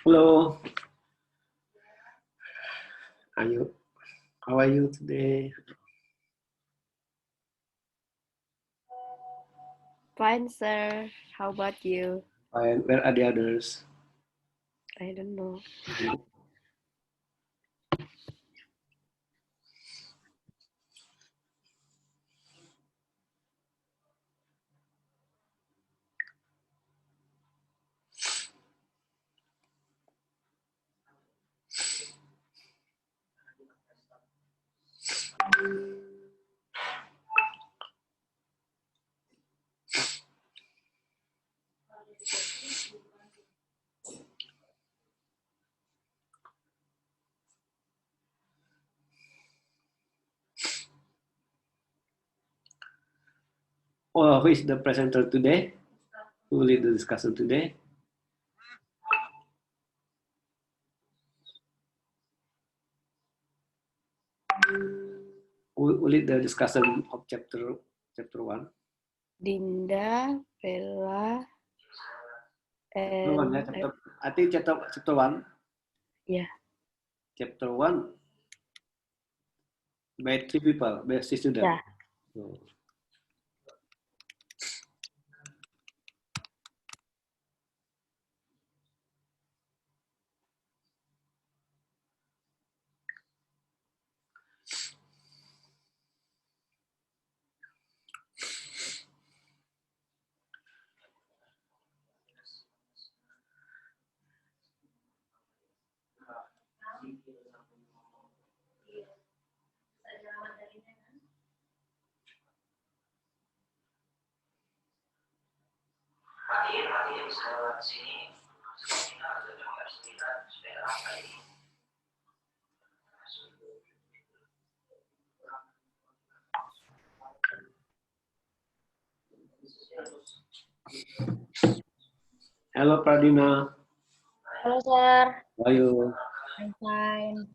Hello. How are you today? Fine, sir. How about you? Fine. Where are the others? I don't know. Oh, who is the presenter today? Who will lead the discussion today? Who will lead the discussion of chapter 1? Dinda, Bella, No, and I think chapter 1. yeah. Chapter 1 by 3 people, by 3 students. Yeah. So, hello, Pradina. Hello, sir. How are you? I'm fine.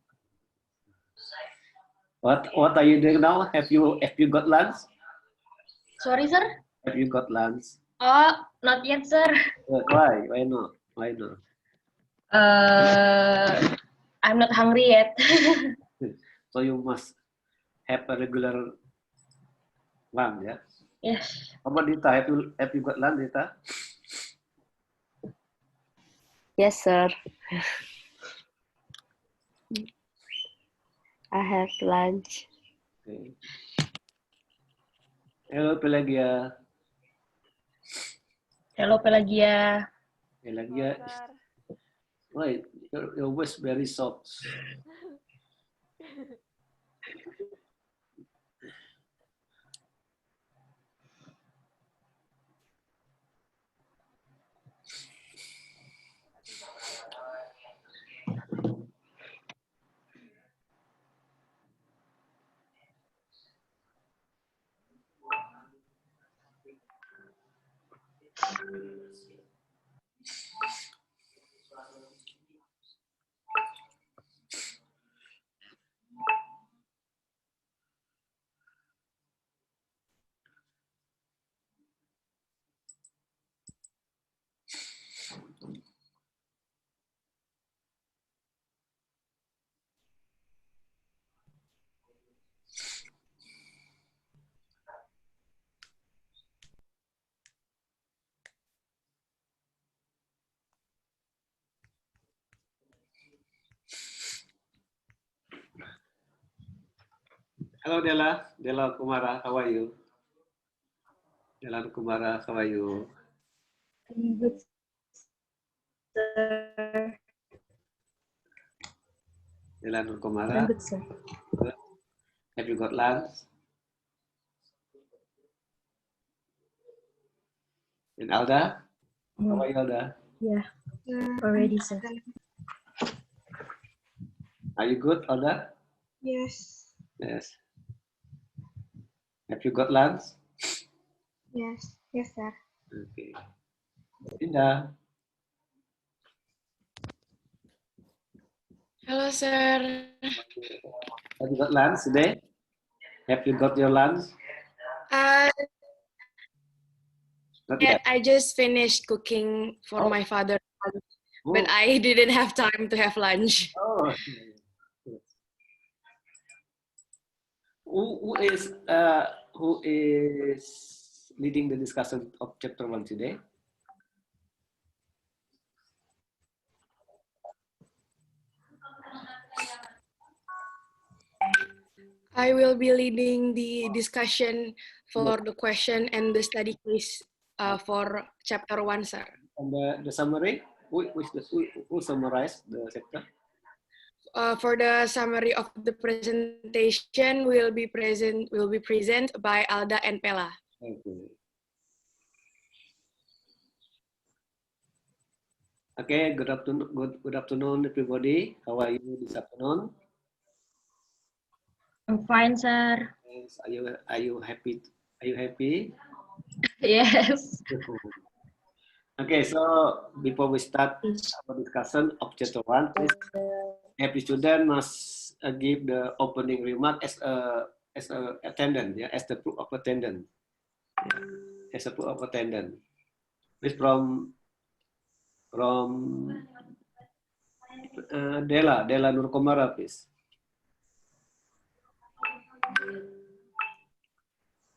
What are you doing now? Have you got lunch? Sorry, sir. Have you got lunch? Oh, not yet, sir. Why? Why not? Why not? I'm not hungry yet. So you must have a regular lunch, yeah? Yes. How about Dita? Have you got lunch, Dita? Yes, sir. I have lunch. Okay. Hello, Pelagia. Hello, Pelagia. Pelagia. Why? Your voice very soft. Hello, Della. Della Kumara, how are you? Della Kumara, how are you? I'm good, sir. Della Kumara, I'm good, sir. good. Have you got lunch? And Alda, how are you, Alda? Yeah, already, sir. Are you good, Alda? Yes, Yes. Have you got lunch? yes, sir. Okay. Linda, Hello, sir. have you got lunch today? Have you got your lunch? Uh, Not yet. I just finished cooking for my father, but Oh, I didn't have time to have lunch. oh. Who is leading the discussion of chapter 1 today? I will be leading the discussion for the question and the study quiz for chapter 1, sir. And the summary? Who summarized the chapter? For the summary of the presentation will be present by Alda and Pella. Okay. Okay, good afternoon, everybody. How are you this afternoon? I'm fine, sir. Yes, are you happy? Are you happy? Yes. Okay, so before we start our discussion of chapter 1, please, every student must give the opening remark as a attendant, yeah, as the proof of attendance, as a proof of attendance. Please from Della Nurkomara, please.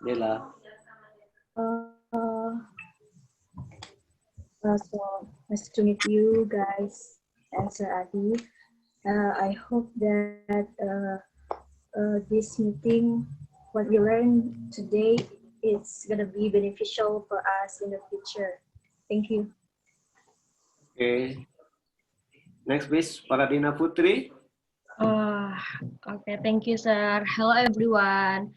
Della. So nice to meet you guys, and Sir Adi. I hope that this meeting, what we learned today, it's gonna be beneficial for us in the future. Thank you. Okay. Next, please, Paradina Putri. Okay, thank you, sir. Hello, everyone.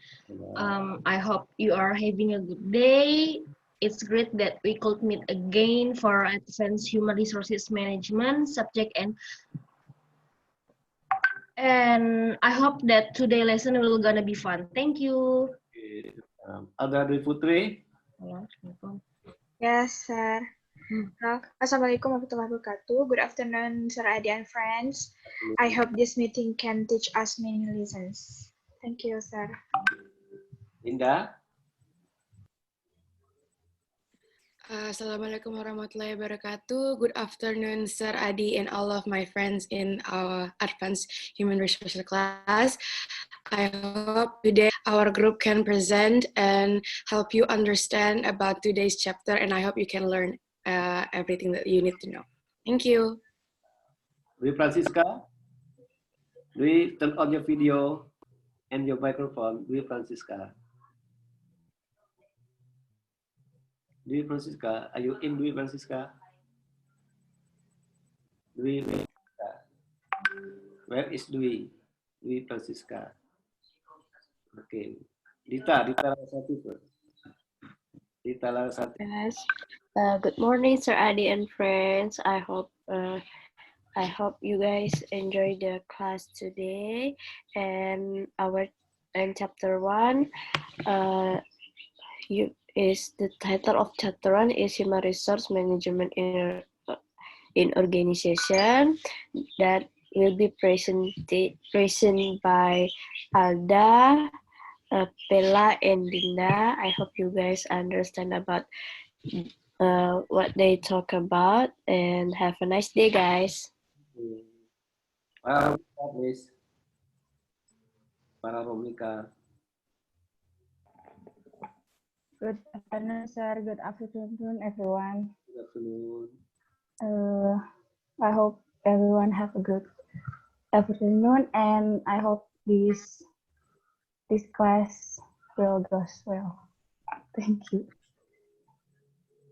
I hope you are having a good day. It's great that we could meet again for advanced human resources management subject, and I hope that today lesson will gonna be fun. Thank you. Okay. Ada Dwi Putri. Yes, sir. Assalamualaikum warahmatullahi wabarakatuh. Good afternoon, Sir Adi and friends. I hope this meeting can teach us many lessons. Thank you, sir. Linda. Assalamualaikum warahmatullahi wabarakatuh. Good afternoon, Sir Adi and all of my friends in our advanced human resources class. I hope today our group can present and help you understand about today's chapter, and I hope you can learn everything that you need to know. Thank you. Dwi Francisca. Dwi, turn on your video and your microphone. Dwi Francisca. Dwi Francisca, are you in, Dwi Francisca? Dwi Francisca. Where is Dwi? Dwi Francisca. Okay. Dita Larasati first. Dita Larasati. Yes. Good morning, Sir Adi and friends. I hope you guys enjoy the class today. And chapter 1. The title of chapter 1 is Human Resource Management in Organization. That will be presented by Alda, Bella, and Linda. I hope you guys understand about what they talk about, and have a nice day, guys. Please. Para Romika. Good afternoon, sir. Good afternoon, everyone. Good afternoon. I hope everyone have a good afternoon, and I hope this this class will go well. Thank you.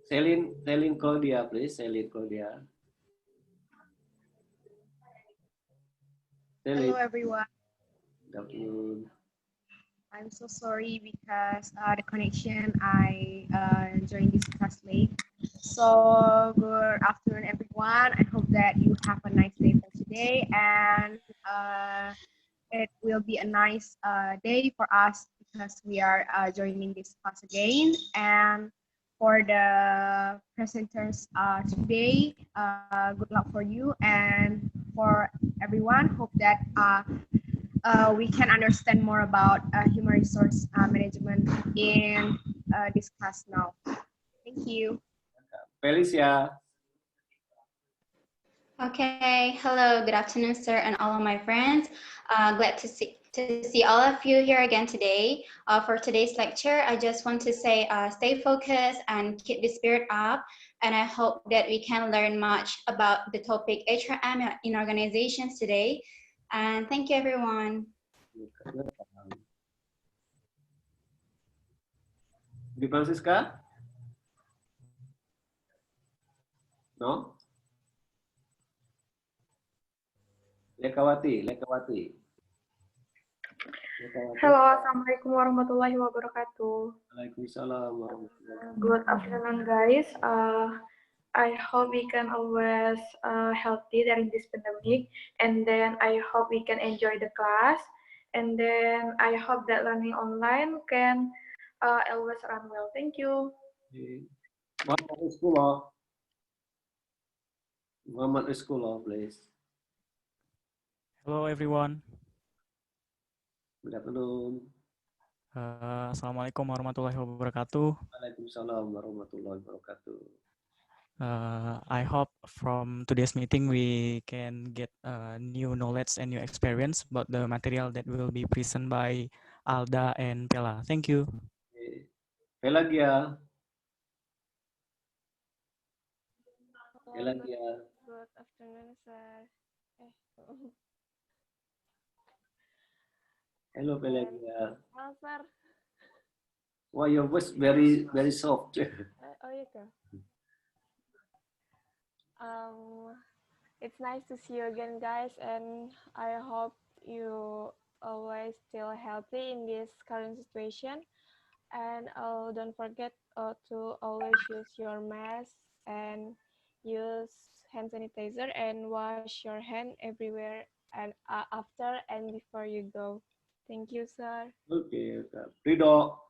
Celine Claudia, please. Celine Claudia. Hello Celine, everyone. good afternoon. I'm so sorry because the connection I joined this class late. So good afternoon everyone. I hope that you have a nice day for today and it will be a nice day for us because we are joining this class again. And for the presenters today, good luck for you and for everyone. Hope that we can understand more about human resource management in this class now. Thank you. Felicia. Okay, hello, good afternoon, sir, and all of my friends. Glad to see all of you here again today. For today's lecture, I just want to say stay focused and keep the spirit up. And I hope that we can learn much about the topic HRM in organizations today. And thank you, everyone. Di Francisca? No? Lekawati. Halo, Assalamualaikum warahmatullahi wabarakatuh. Waalaikumsalam warahmatullahi wabarakatuh. Good afternoon, guys. I hope we can always healthy during this pandemic, and then I hope we can enjoy the class, and then I hope that learning online can always run well. Thank you. Muhammad Iskulo, please. Hello everyone. Good afternoon. Assalamualaikum warahmatullahi wabarakatuh. Waalaikumsalam warahmatullahi wabarakatuh. I hope from today's meeting we can get new knowledge and new experience about the material that will be presented by Alda and Pela. Thank you. Pelagia. Good afternoon, sir. Hello, Pelagia. Halo, sir. Why your voice very soft? Oh, iya kah? It's nice to see you again, guys, and I hope you always still healthy in this current situation. And don't forget to always use your mask and use hand sanitizer and wash your hand everywhere and after and before you go. Thank you, sir. Okay. Rido.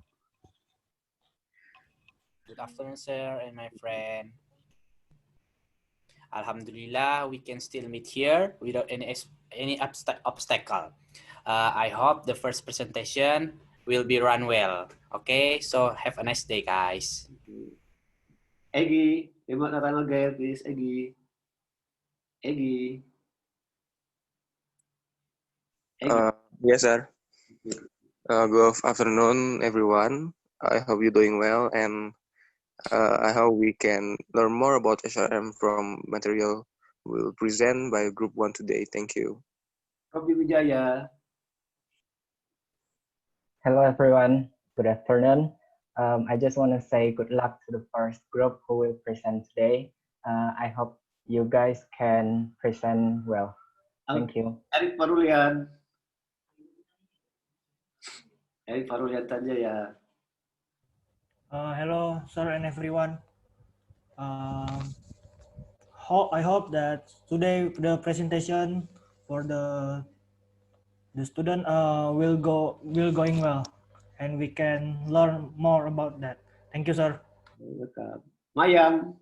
Good afternoon, sir, and my friend. Alhamdulillah, we can still meet here without any obstacle. I hope the first presentation will be run well. Okay, so have a nice day, guys. Egi, remote datang again, please. Egi. Yes, sir. Good afternoon, everyone. I hope you're doing well, and I hope we can learn more about HRM from material we'll present by Group 1 today. Thank you. Robi Wijaya. Hello, everyone. Good afternoon. I just want to say good luck to the first group who will present today. I hope you guys can present well. Thank you. Erik Parulian. Erik Parulian saja ya. Hello, sir, and everyone. I hope that today the presentation for the student will going well, and we can learn more about that. Thank you, sir. Mayang.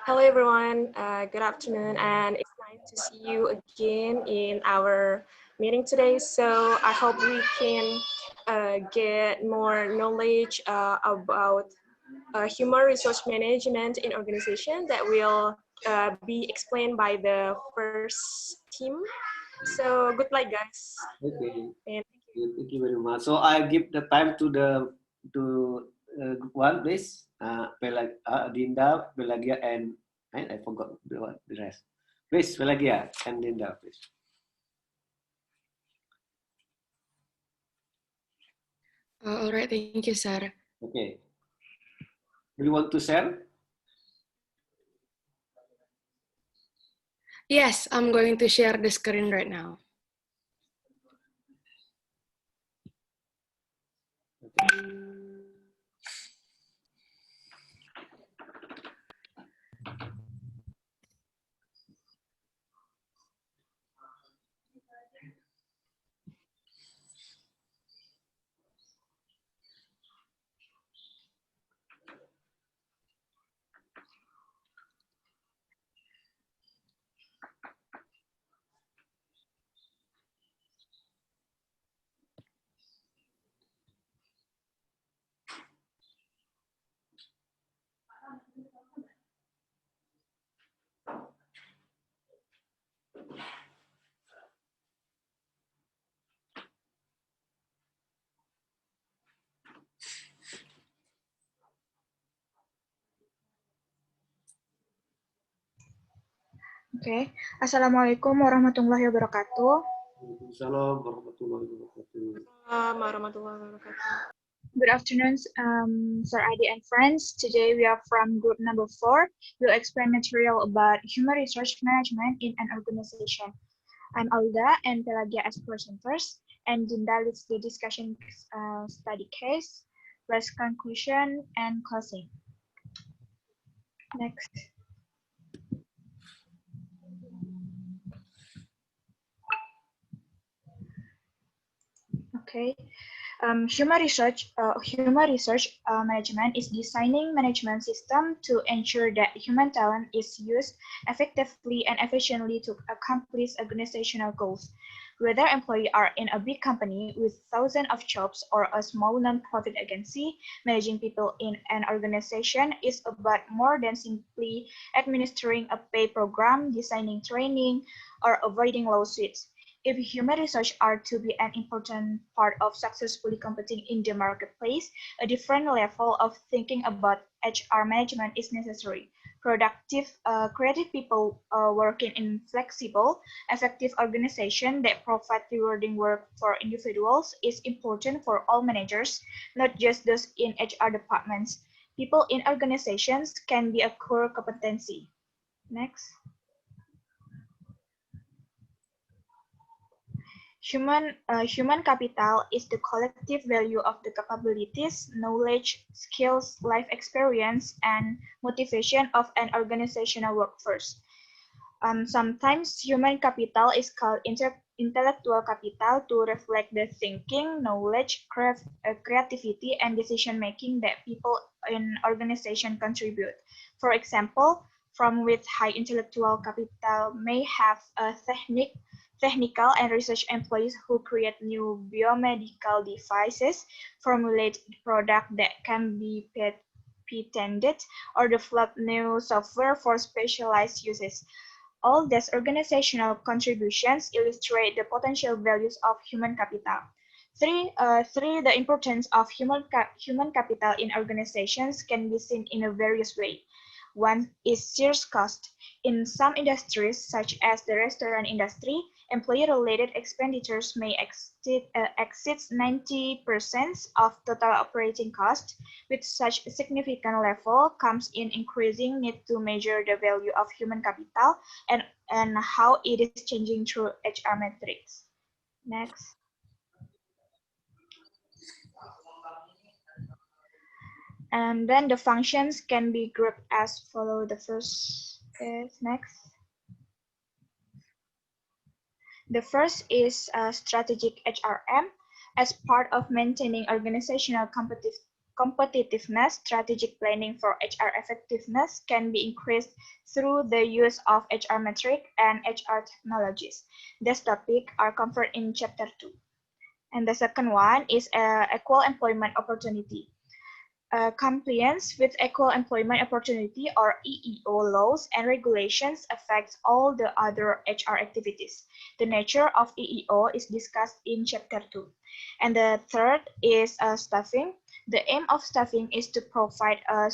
Hello everyone, good afternoon, and it's nice to see you again in our meeting today. So I hope we can get more knowledge about human resource management in organization that will be explained by the first team. So good luck, guys. Okay. And thank you very much. So I give the time to group 1, please. Dinda, Pelagia, and I forgot the rest. Please, Pelagia and Dinda, please. All right, thank you, sir. Okay. Do you want to share? Yes, I'm going to share the screen right now. Okay. Assalamualaikum warahmatullahi wabarakatuh. Waalaikumsalam warahmatullahi wabarakatuh. Warahmatullahi wabarakatuh. Good afternoon, Sir Adi and friends. Today we are from group number 4. We'll explain material about human resource management in an organization. I'm Alda and Pelagia as presenters, and Dinda leads the discussion study case, plus conclusion and closing. Next. Okay. Human research management is designing management system to ensure that human talent is used effectively and efficiently to accomplish organizational goals. Whether employees are in a big company with thousands of jobs or a small non-profit agency, managing people in an organization is about more than simply administering a pay program, designing training, or avoiding lawsuits. If human resource are to be an important part of successfully competing in the marketplace, a different level of thinking about HR management is necessary. Productive, creative people working in flexible, effective organization that provide rewarding work for individuals is important for all managers, not just those in HR departments. People in organizations can be a core competency. Next. Human capital is the collective value of the capabilities, knowledge, skills, life experience, and motivation of an organizational workforce. Sometimes human capital is called intellectual capital to reflect the thinking, knowledge, creativity, and decision-making that people in organization contribute. For example, from with high intellectual capital may have a technical and research employees who create new biomedical devices, formulate products that can be patented, or develop new software for specialized uses. All these organizational contributions illustrate the potential values of human capital. Three, the importance of human capital in organizations can be seen in a various ways. One is sheer cost. In some industries, such as the restaurant industry, employee-related expenditures may exceed 90% of total operating costs. With such a significant level comes in increasing need to measure the value of human capital and how it is changing through HR metrics. Next. And then the functions can be grouped as follow. The first is next. The first is strategic HRM. As part of maintaining organizational competitiveness, strategic planning for HR effectiveness can be increased through the use of HR metric and HR technologies. This topic are covered in chapter 2. And the second one is equal employment opportunity. Compliance with Equal Employment Opportunity or EEO laws and regulations affects all the other HR activities. The nature of EEO is discussed in chapter 2. And the third is staffing. The aim of staffing is to provide a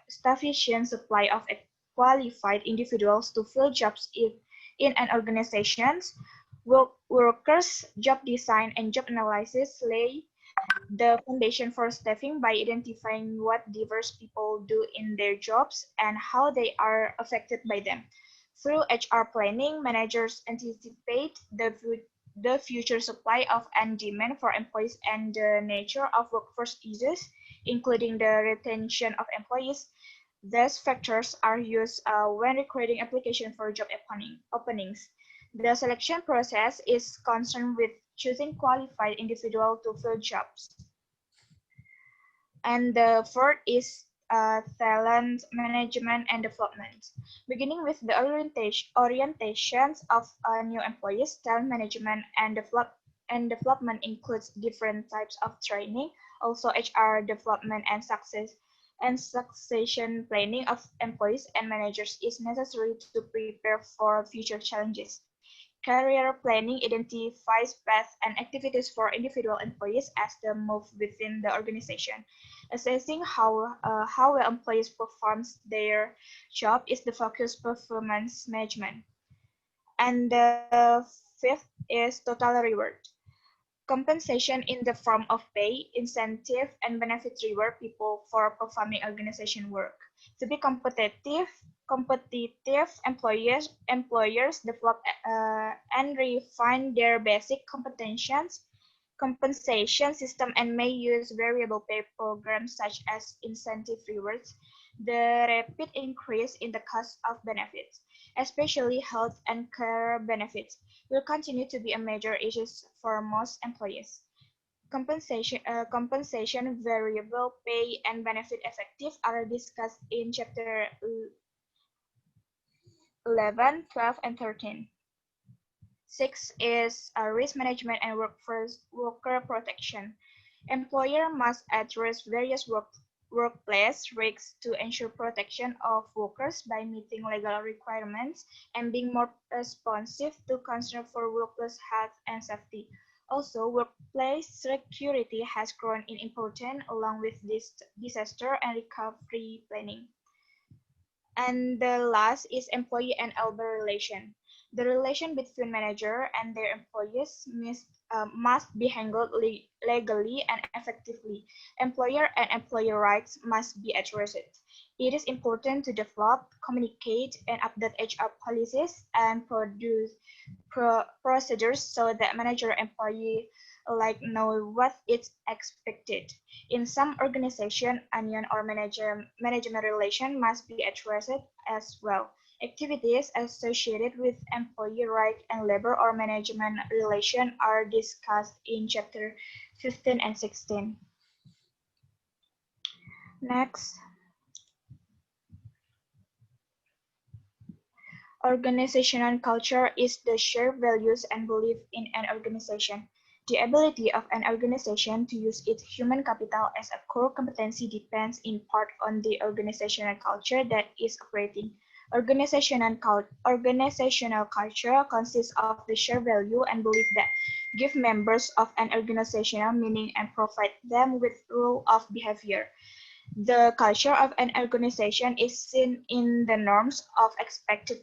sufficient supply of qualified individuals to fill jobs in an organization. Workers, job design, and job analysis lay the foundation for staffing by identifying what diverse people do in their jobs and how they are affected by them. Through HR planning, managers anticipate the future supply of and demand for employees and the nature of workforce issues, including the retention of employees. These factors are used when recruiting application for job openings. The selection process is concerned with choosing qualified individuals to fill jobs. And the fourth is talent management and development. Beginning with the orientations of new employees, talent management and development includes different types of training, also HR development and succession planning of employees and managers is necessary to prepare for future challenges. Career planning identifies paths and activities for individual employees as they move within the organization. Assessing how well employees perform their job is the focus performance management. And the fifth is total reward. Compensation in the form of pay, incentive, and benefits reward people for performing organization work. To be competitive employers develop and refine their basic compensation system and may use variable pay programs such as incentive rewards. The rapid increase in the cost of benefits, especially health and care benefits, will continue to be a major issue for most employees. Compensation, variable pay, and benefit effective are discussed in chapter 11, 12, and 13. Six is risk management and worker protection. Employer must address various workplace risks to ensure protection of workers by meeting legal requirements and being more responsive to concern for workplace health and safety. Also, workplace security has grown in importance along with this disaster and recovery planning. And the last is employee and labor relation. The relation between manager and their employees must be handled legally and effectively. Employer and employee rights must be addressed. It is important to develop, communicate, and update HR policies and procedures so that manager and employee alike know what is expected. In some organization, union or management relation must be addressed as well. Activities associated with employee right and labor or management relation are discussed in chapter 15 and 16. Next. Organizational culture is the shared values and belief in an organization. The ability of an organization to use its human capital as a core competency depends in part on the organizational culture that is operating. Organizational culture consists of the shared value and belief that give members of an organizational meaning and provide them with rule of behavior. The culture of an organization is seen in the norms of expected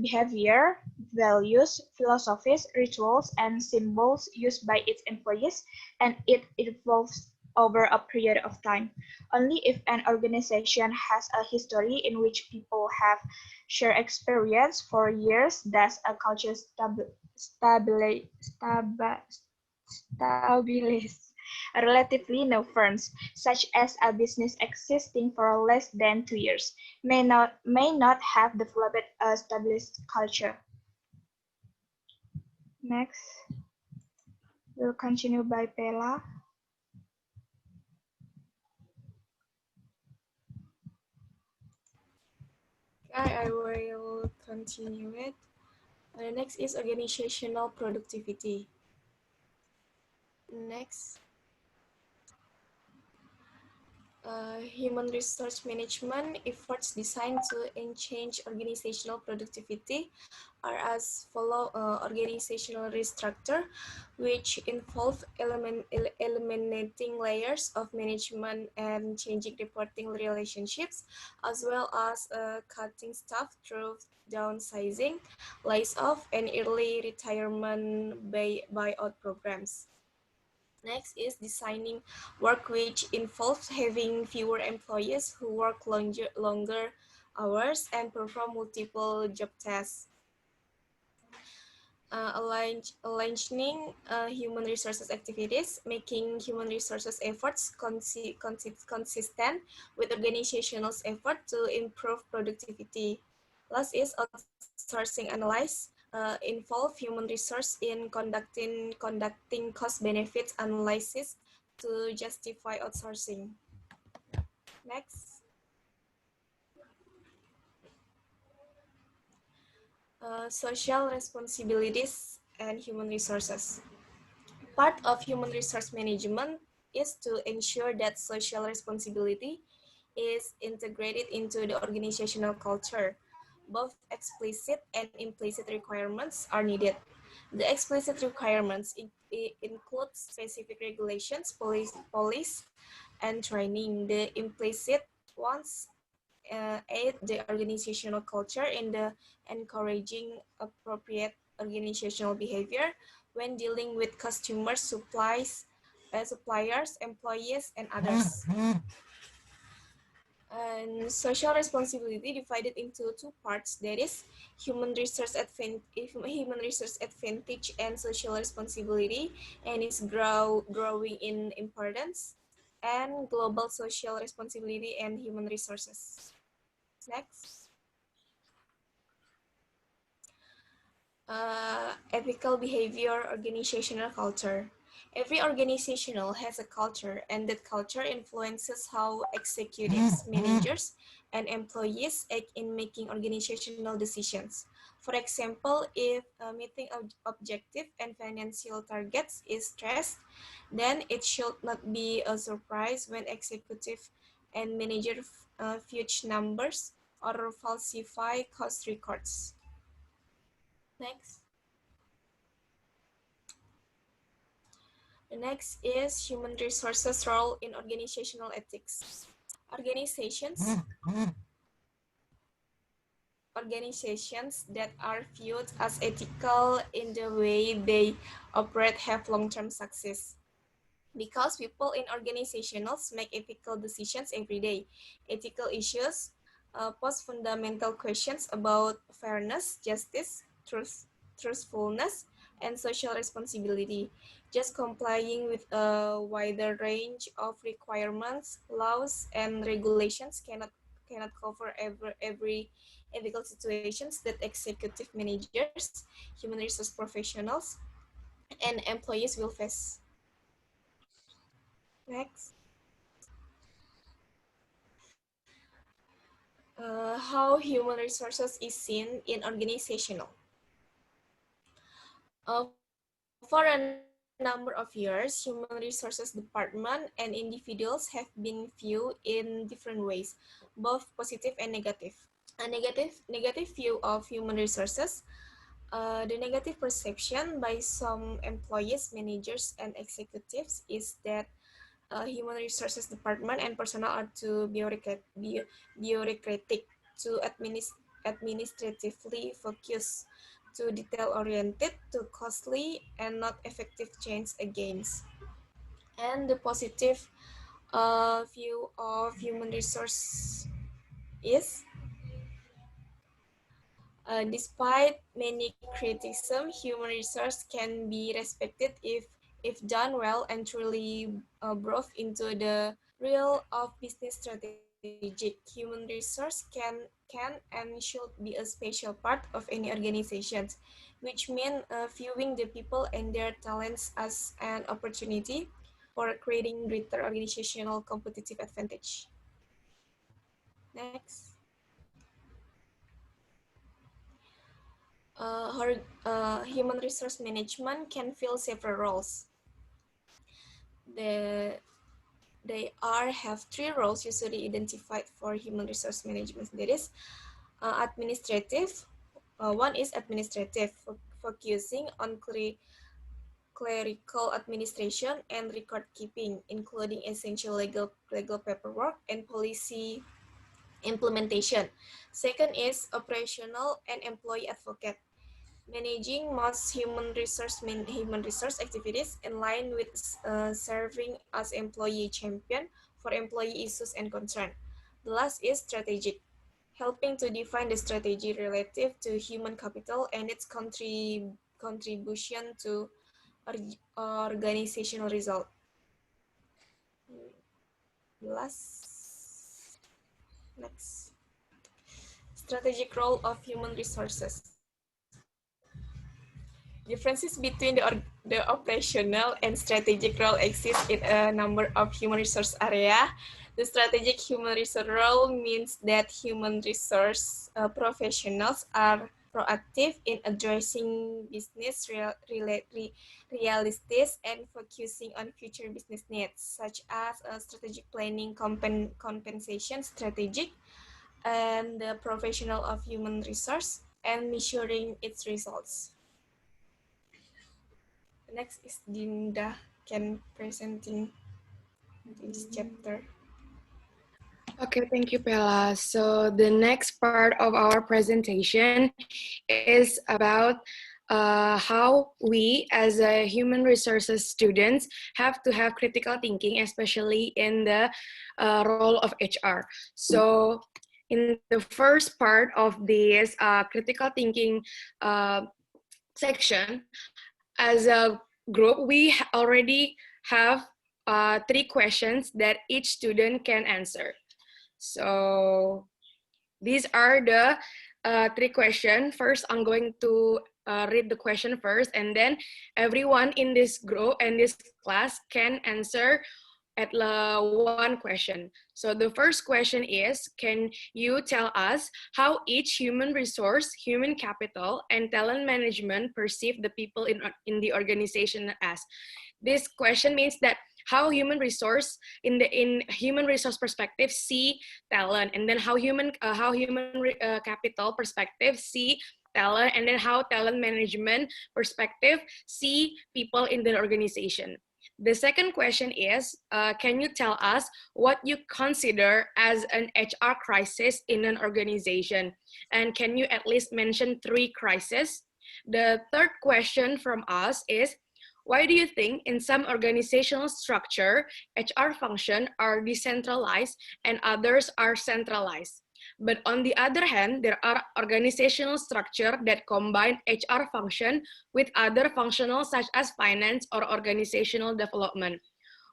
behavior, values, philosophies, rituals, and symbols used by its employees, and it evolves over a period of time. Only if an organization has a history in which people have shared experience for years does a culture stabilize relatively new firms, such as a business existing for less than 2 years, may not have developed a established culture. Next, we'll continue by Pela. Okay, I will continue it. Next is organizational productivity. Next, human resource management efforts designed to enhance organizational productivity are as follow: organizational restructure, which involve eliminating layers of management and changing reporting relationships, as well as cutting staff through downsizing, lays off, and early retirement buyout programs. Next is designing work which involves having fewer employees who work longer hours and perform multiple job tasks. Aligning human resources activities, making human resources efforts consistent with organizational effort to improve productivity. Last is outsourcing analysis, involve human resource in conducting cost-benefit analysis to justify outsourcing. Next. Social responsibilities and human resources. Part of human resource management is to ensure that social responsibility is integrated into the organizational culture. Both explicit and implicit requirements are needed. The explicit requirements include specific regulations, policies, and training. The implicit ones aid the organizational culture in the encouraging appropriate organizational behavior when dealing with customers, suppliers, employees, and others. And social responsibility divided into two parts, that is human resource advantage and social responsibility, and is growing in importance, and global social responsibility and human resources. Next. Ethical behavior, organizational culture. Every organizational has a culture, and that culture influences how executives, managers, and employees act in making organizational decisions. For example, if meeting objective and financial targets is stressed, then it should not be a surprise when executive and manager fudge numbers or falsify cost records. Next. The next is human resources role in organizational ethics. Organizations that are viewed as ethical in the way they operate have long-term success. Because people in organizations make ethical decisions every day. Ethical issues pose fundamental questions about fairness, justice, truthfulness, and social responsibility. Just complying with a wider range of requirements, laws, and regulations cannot cover every ethical situations that executive managers, human resource professionals, and employees will face. Next. How human resources is seen in organizational. For a number of years, human resources department and individuals have been viewed in different ways, both positive and negative. A negative view of human resources. The negative perception by some employees, managers, and executives is that human resources department and personnel are too bureaucratic, too administratively focused, too detail-oriented, too costly, and not effective change agents. And the positive view of human resource is, despite many criticism, human resource can be respected if done well and truly brought into the real of business strategic. Human resource can and should be a special part of any organization, which means viewing the people and their talents as an opportunity for creating greater organizational competitive advantage. Next. Human resource management can fill several roles. They have three roles usually identified for human resource management. That is administrative. One is administrative, focusing on clerical administration and record keeping, including essential legal paperwork and policy implementation. Second is operational and employee advocate, managing most human resource activities in line with serving as employee champion for employee issues and concern. The last is strategic, helping to define the strategy relative to human capital and its contribution to organizational result. Next. Strategic role of human resources. Differences between the operational and strategic role exist in a number of human resource area. The strategic human resource role means that human resource professionals are proactive in addressing business realities and focusing on future business needs, such as strategic planning, compensation strategic, and the professional of human resource, and measuring its results. Next is Dinda can presenting this chapter. Okay, thank you, Pella. So the next part of our presentation is about how we as a human resources students have to have critical thinking, especially in the role of HR. So in the first part of this critical thinking section, as a group, we already have 3 questions that each student can answer. So these are the 3 questions. First, I'm going to read the question first, and then everyone in this group and this class can answer at one question. So the first question is, can you tell us how each human resource, human capital, and talent management perceive the people in the organization as? This question means that how human resource in human resource perspective see talent, and then how human capital perspective see talent, and then how talent management perspective see people in the organization. The second question is, can you tell us what you consider as an HR crisis in an organization? And can you at least mention 3 crises? The third question from us is, why do you think in some organizational structure, HR function are decentralized and others are centralized? But on the other hand, there are organizational structure that combine HR function with other functional such as finance or organizational development.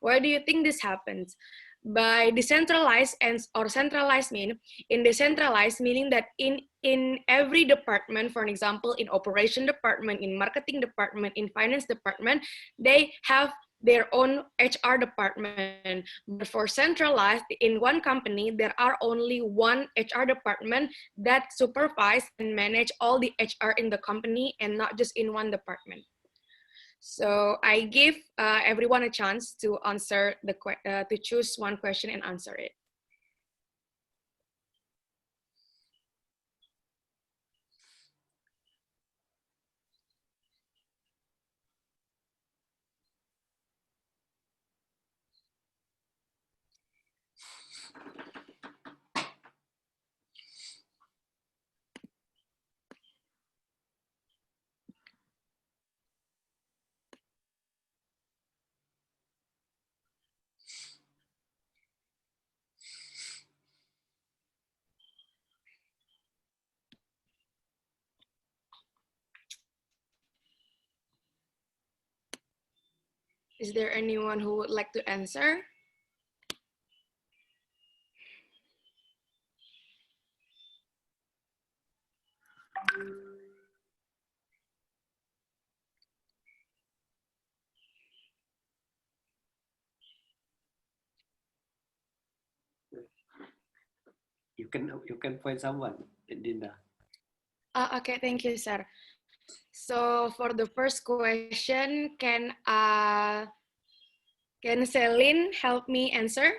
Why do you think this happens? By decentralized or centralized in decentralized meaning that in every department, for example, in operation department, in marketing department, in finance department, they have their own HR department. But for centralized, in one company, there are only one HR department that supervise and manage all the HR in the company and not just in one department. So I give everyone a chance to answer to choose one question and answer it. Is there anyone who would like to answer? You can find someone, Dinda. Okay, thank you, sir. So for the first question, can Celine help me answer?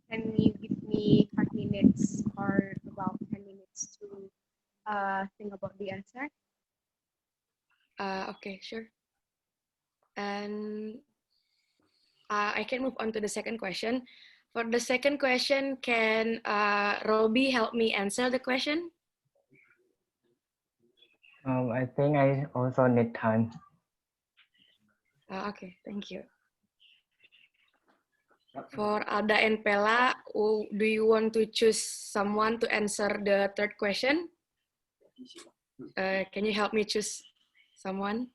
Can you give me 5 minutes or about 10 minutes to think about the answer? Okay, sure. And I can move on to the second question. For the second question, can Roby help me answer the question? I think I also need time. Okay, thank you. For Alda and Pella, do you want to choose someone to answer the third question? Can you help me choose someone?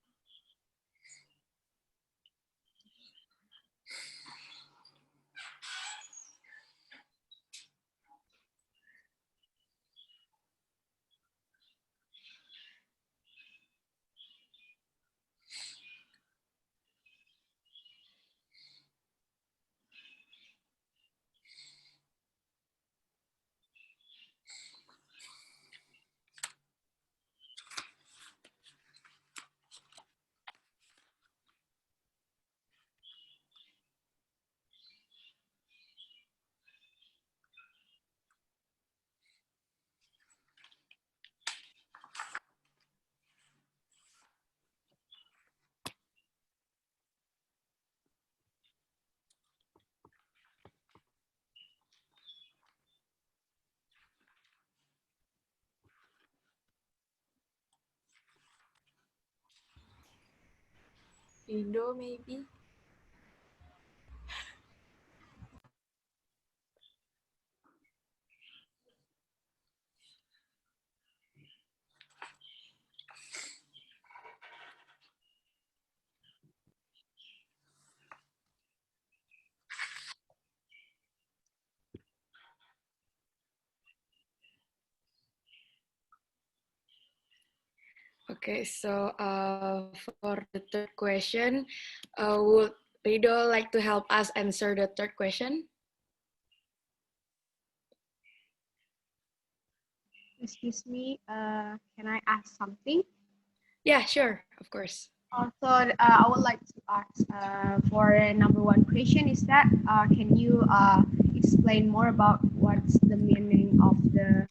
Indo maybe. Okay, so for the third question, would Rido like to help us answer the third question? Excuse me, can I ask something? Yeah, sure, of course. Also, I would like to ask for number one question is that can you explain more about what's the meaning of the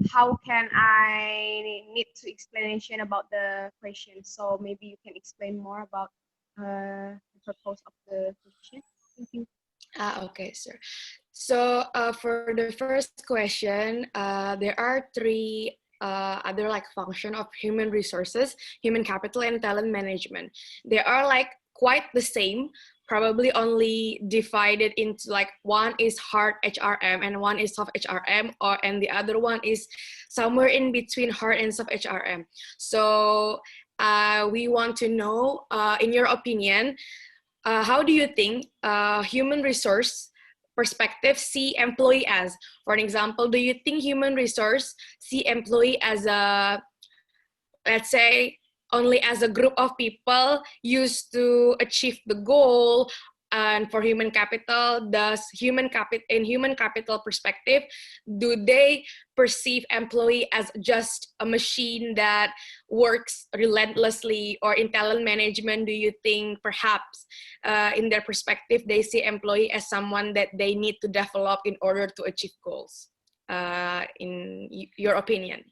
how can I need to explanation about the question? So maybe you can explain more about the purpose of the question. Thank you. Okay, sir. So for the first question, there are three other like function of human resources, human capital, and talent management. They are like quite the same, probably only divided into like one is hard HRM and one is soft HRM, and the other one is somewhere in between hard and soft HRM. So we want to know, in your opinion, how do you think human resource perspective see employee as? For an example, do you think human resource see employee as a, let's say, only as a group of people used to achieve the goal? And for human capital, does human capital, in human capital perspective, do they perceive employee as just a machine that works relentlessly? Or in talent management, do you think perhaps in their perspective they see employee as someone that they need to develop in order to achieve goals? In your opinion?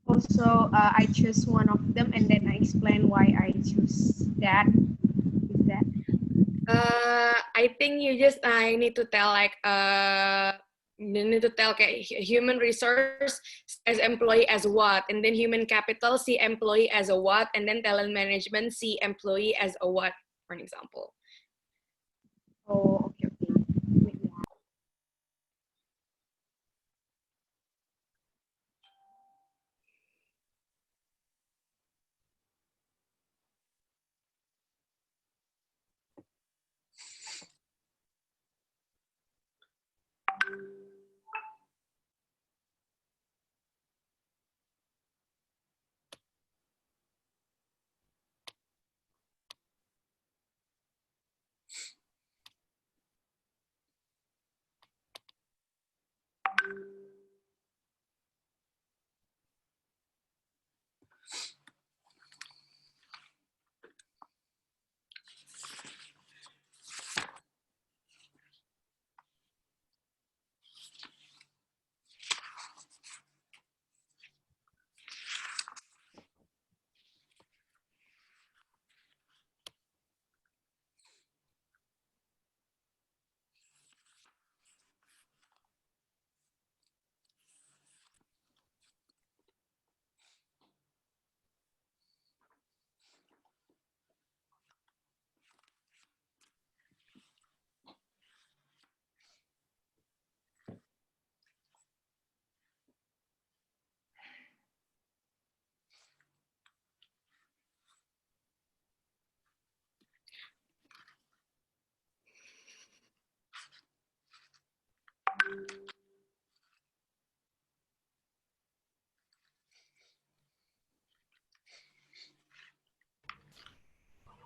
Also, I choose one of them and then I explain why I choose that. Is that? I think you just I need to tell like you need to tell okay, human resource as employee as what, and then human capital see employee as a what, and then talent management see employee as a what, for an example. Oh, okay, okay.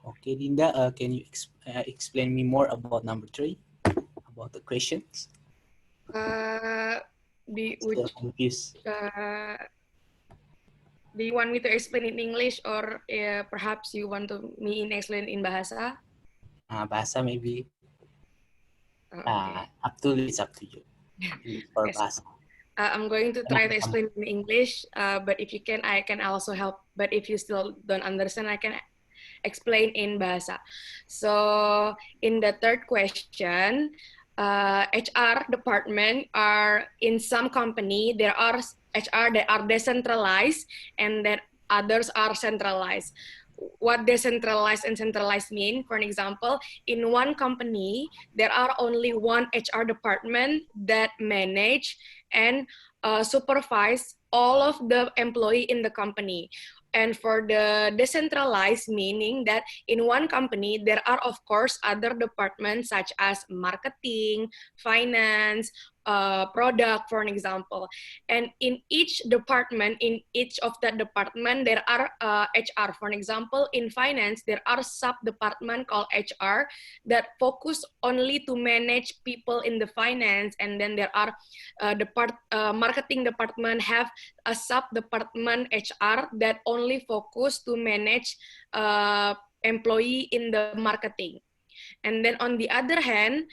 Okay, Linda, can you explain me more about number 3, about the questions? Still confused. Do you want me to explain in English or perhaps you want to me in explain in bahasa? Bahasa maybe. Okay. It's up to you. For Yes. bahasa. I'm going to try to explain in English, but if you can, I can also help. But if you still don't understand, I can explain in bahasa. So in the third question, HR department are in some company, there are HR that are decentralized and that others are centralized. What decentralized and centralized mean? For an example, in one company, there are only one HR department that manage and supervise all of the employee in the company. And for the decentralized, meaning that in one company, there are, of course, other departments such as marketing, finance, product, for an example. And in each department, in each of that department, there are HR. For an example, in finance, there are sub-department called HR that focus only to manage people in the finance. And then there are marketing department have a sub-department HR that only focus to manage employee in the marketing. And then on the other hand,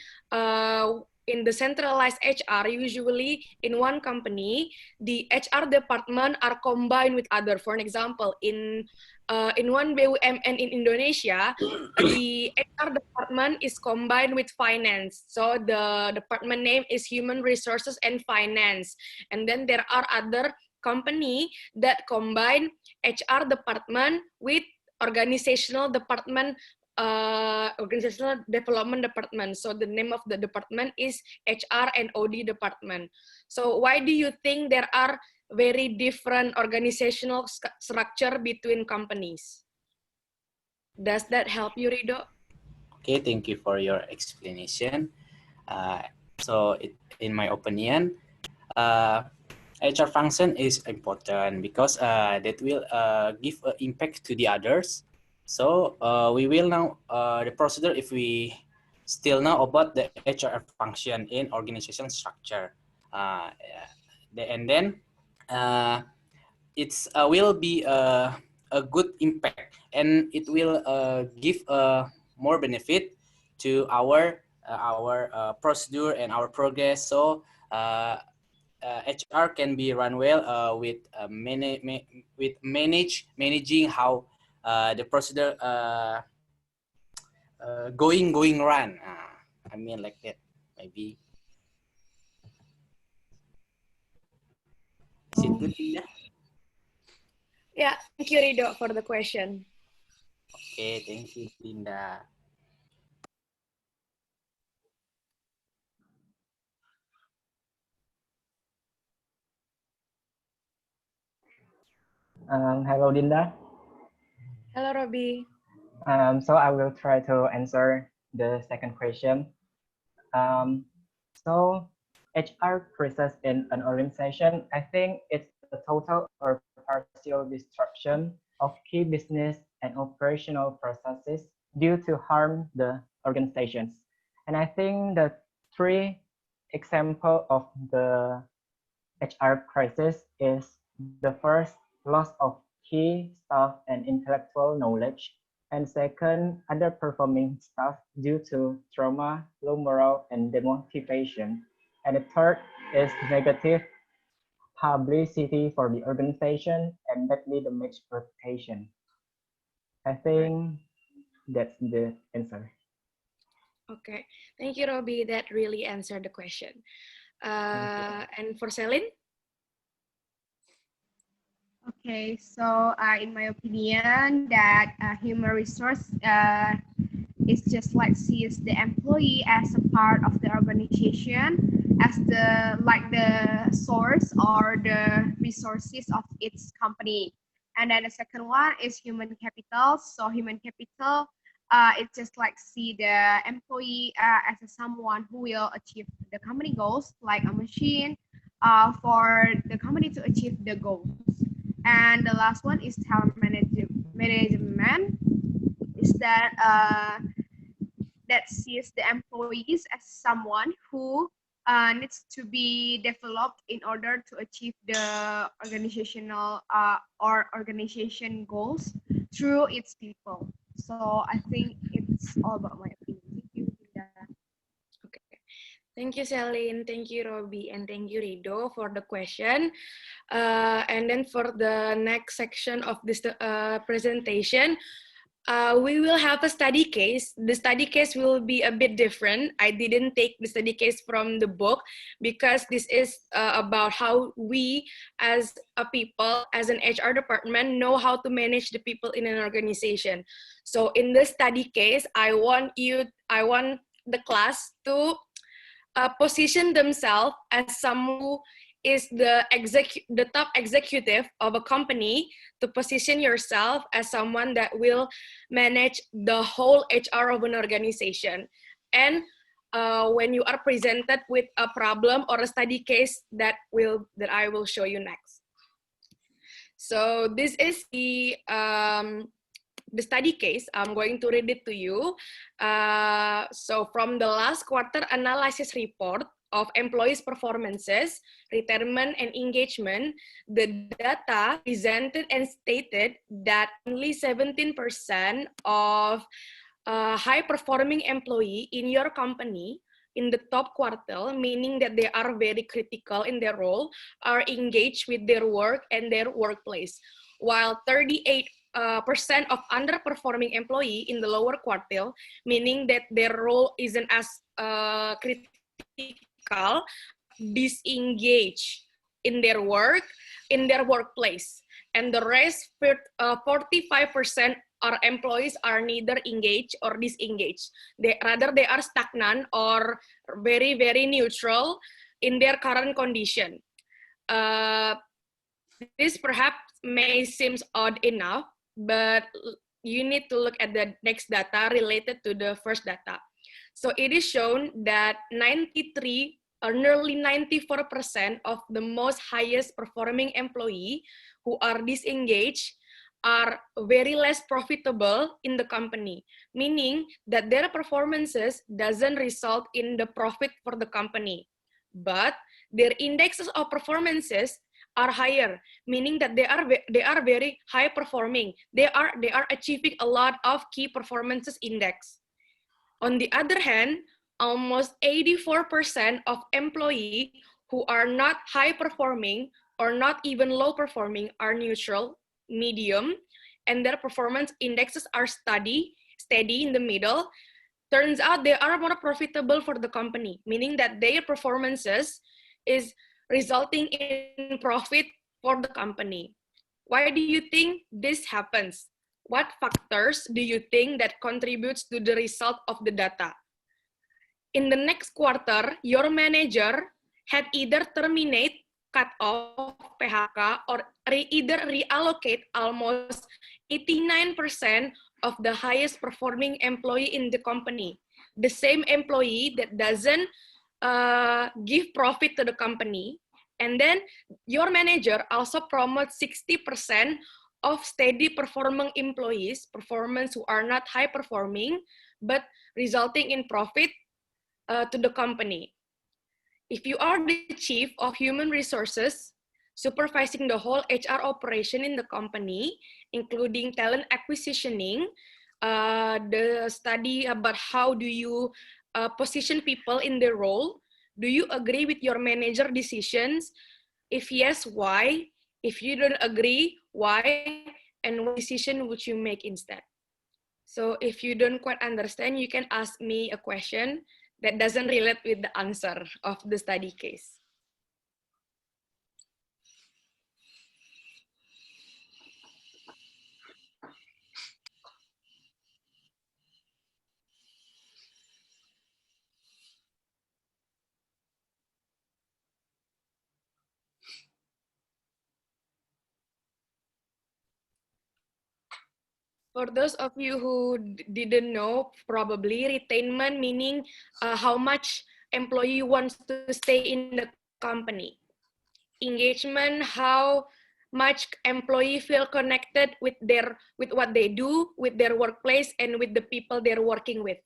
in the centralized HR, usually in one company, the HR department are combined with other. For an example, in one BUMN in Indonesia, the HR department is combined with finance. So the department name is Human Resources and Finance. And then there are other company that combine HR department with organizational department, organizational development department. So the name of the department is HR and OD department. So why do you think there are very different organizational structure between companies? Does that help you, Rido? Okay, thank you for your explanation. So in my opinion, HR function is important because that will give an impact to the others. So we will know the procedure if we still know about the HR function in organization structure. And then it's will be a good impact and it will give more benefit to our procedure and our progress. So HR can be run well with managing how the procedure going run. I mean like that maybe. Is it good, Linda? Yeah, thank you, Rido, for the question. Okay, thank you, Linda. Hello, Linda. Hello, Robbie. So I will try to answer the second question. So HR process in an organization, I think it's a total or partial destruction of key business and operational processes due to harm the organizations. And I think the three example of the HR crisis is the first, loss of key staff and intellectual knowledge, and second, underperforming staff due to trauma, low morale, and demotivation. And the third is negative publicity for the organization and badly damaged reputation. I think that's the answer. Okay, thank you, Robbie. That really answered the question. And for Celine? Okay, so in my opinion, that human resource is just like sees the employee as a part of the organization, as the source or the resources of its company. And then the second one is human capital. So human capital, it's just like see the employee as someone who will achieve the company goals, like a machine for the company to achieve the goals. And the last one is talent management. is that that sees the employees as someone who needs to be developed in order to achieve the organizational or organization goals through its people. So I think it's all about my opinion. Thank you, Linda. Okay. Thank you, Celine. Thank you, Robbie. And thank you, Rido, for the question. And then for the next section of this presentation, we will have a study case. The study case will be a bit different. I didn't take the study case from the book because this is about how we as a people, as an HR department, know how to manage the people in an organization. So in the study case, I want the class to position themselves as someone who is the top executive of a company, to position yourself as someone that will manage the whole HR of an organization. And when you are presented with a problem or a study case that I will show you next. So this is the study case. I'm going to read it to you. So from the last quarter analysis report of employees' performances, retirement, and engagement, the data presented and stated that only 17% of high-performing employee in your company in the top quartile, meaning that they are very critical in their role, are engaged with their work and their workplace, while 38% of underperforming employee in the lower quartile, meaning that their role isn't as critical, but disengaged in their work, in their workplace. And the rest, 45% our employees are neither engaged or disengaged. Rather, they are stagnant or very, very neutral in their current condition. This perhaps may seem odd enough, but you need to look at the next data related to the first data. So it is shown that 93 or nearly 94% of the most highest performing employee who are disengaged are very less profitable in the company, meaning that their performances doesn't result in the profit for the company, but their indexes of performances are higher, meaning that they are very high performing. They are achieving a lot of key performances index. On the other hand, almost 84% of employees who are not high performing or not even low performing are neutral, medium, and their performance indexes are steady in the middle. Turns out they are more profitable for the company, meaning that their performances is resulting in profit for the company. Why do you think this happens? What factors do you think that contributes to the result of the data? In the next quarter, your manager had either terminate, cut off, PHK, or either reallocate almost 89% of the highest performing employee in the company. The same employee that doesn't give profit to the company. And then your manager also promotes 60% of steady performing employees, performance who are not high performing, but resulting in profit to the company. If you are the chief of human resources, supervising the whole HR operation in the company, including talent acquisitioning, the study about how do you position people in their role, do you agree with your manager decisions? If yes, why? If you don't agree, why? And what decision would you make instead? So if you don't quite understand, you can ask me a question that doesn't relate with the answer of the study case. For those of you who didn't know, probably retainment meaning how much employee wants to stay in the company. Engagement, how much employee feel connected with what they do, with their workplace, and with the people they're working with.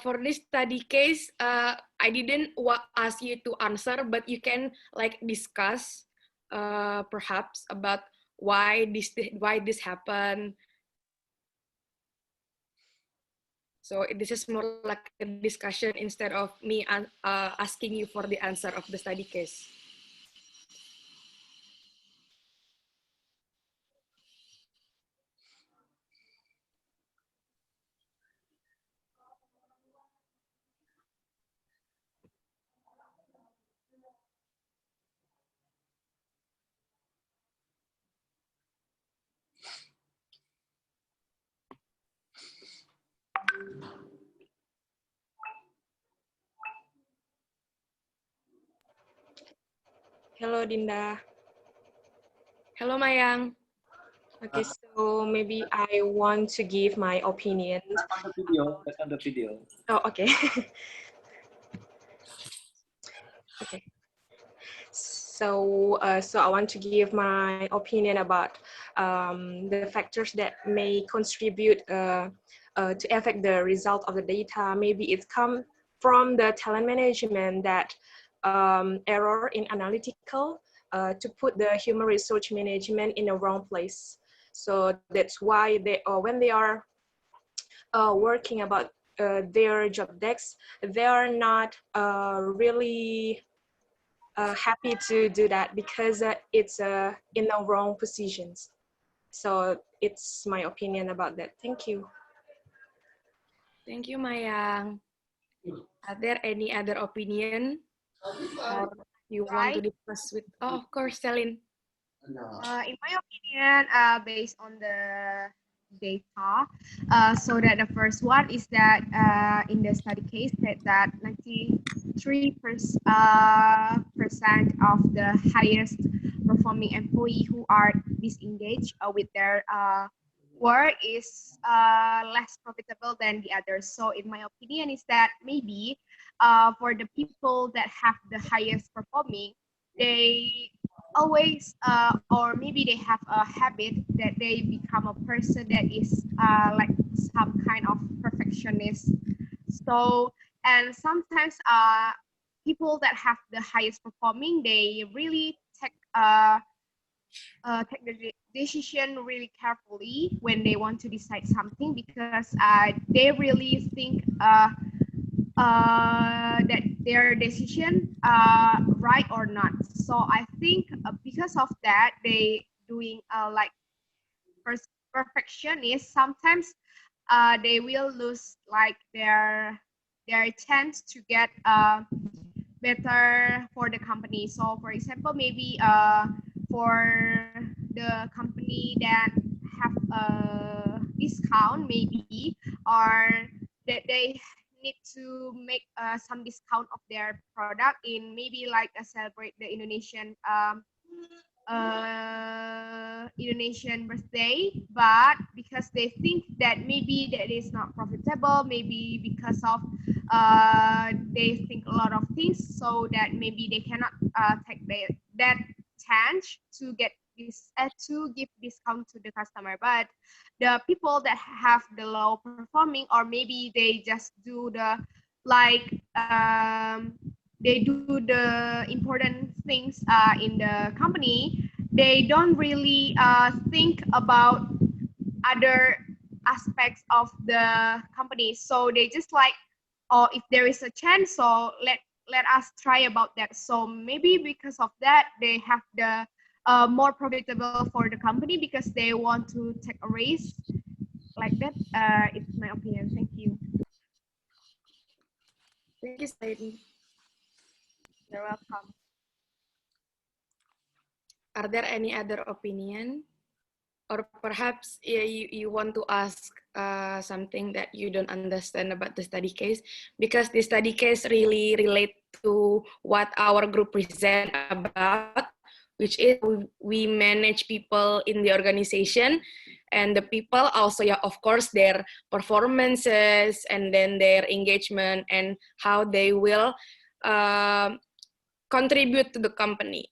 For this study case, I didn't ask you to answer, but you can like discuss perhaps about why this happened. So this is more like a discussion instead of me asking you for the answer of the study case. Hello, Dinda. Hello, Mayang. Okay, so maybe I want to give my opinion. Back on the video. Oh, okay. Okay. So, so I want to give my opinion about the factors that may contribute to affect the result of the data. Maybe it comes from the talent management that error in analytical to put the human resource management in the wrong place. So that's why they, when they are working about their job decks, they are not really happy to do that because it's in the wrong positions. So it's my opinion about that. Thank you. Thank you, Mayang. Are there any other opinion or you want to discuss with? Oh, of course, Celine. In my opinion, based on the data, so that the first one is that in the study case that 93% of the highest performing employee who are disengaged with their work is less profitable than the others. So in my opinion is that maybe for the people that have the highest performing, they always or maybe they have a habit that they become a person that is like some kind of perfectionist. So and sometimes people that have the highest performing, they really take the decision really carefully when they want to decide something, because they really think that their decision right or not. So I think because of that, they doing like perfectionist. Sometimes they will lose like their chance to get better for the company. So for example, maybe for the company that have a discount maybe, or that they need to make some discount of their product in maybe like celebrate the Indonesian birthday, but because they think that maybe that is not profitable, maybe because of they think a lot of things, so that maybe they cannot take that chance to get this to give discount to the customer. But the people that have the low performing, or maybe they just do the like they do the important things in the company, they don't really think about other aspects of the company. So they just like, oh, if there is a chance, so let us try about that. So maybe because of that, they have the more profitable for the company because they want to take a risk like that. It's my opinion. Thank you. Thank you, Saidi. You're welcome. Are there any other opinion? Or perhaps you want to ask something that you don't understand about the study case, because the study case really relate to what our group present about, which is we manage people in the organization, and the people also, yeah, of course, their performances and then their engagement and how they will contribute to the company.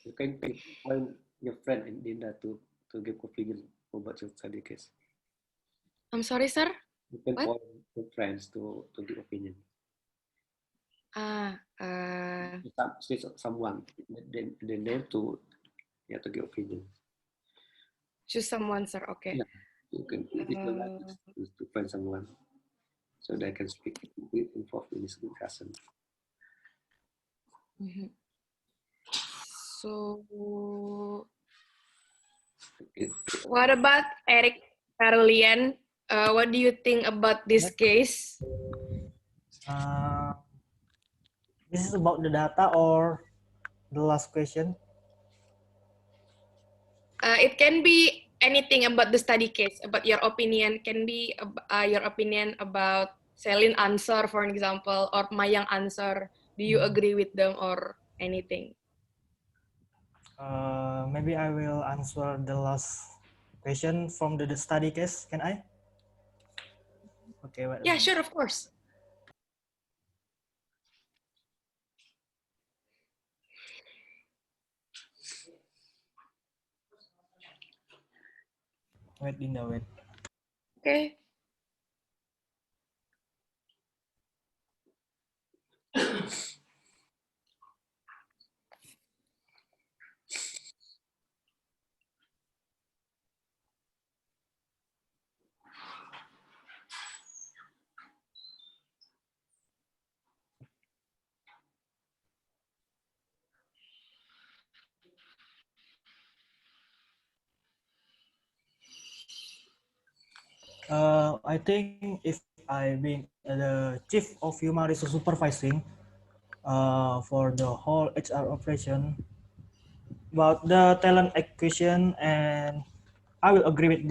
You can point your friend in Dinda to give opinion about your study case. I'm sorry, sir. You can What? point your friends to give opinion. Someone the name to give opinion. Choose someone, sir. Okay. Yeah, you can to find someone so they can speak involved in this discussion. Mm-hmm. So, what about Eric Caroline? What do you think about this case? This is about the data or the last question? It can be anything about the study case, about your opinion. Can be your opinion about Celine answer, for example, or Mayang answer. Do you agree with them or anything? Maybe I will answer the last question from the study case. Can I? Okay. Yeah, sure, of course. Wait, Dinda, wait. Okay. I think if I being the chief of human resource supervising for the whole HR operation about the talent acquisition, and I will agree with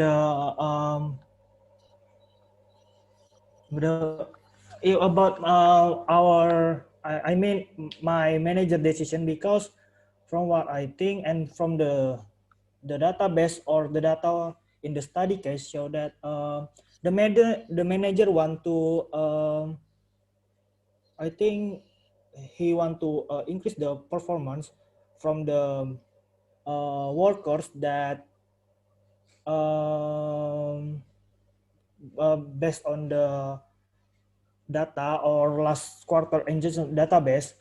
about I mean my manager decision, because from what I think and from the database or the data in the study case show that the manager want to I think he want to increase the performance from the workers that based on the data or last quarter engine database,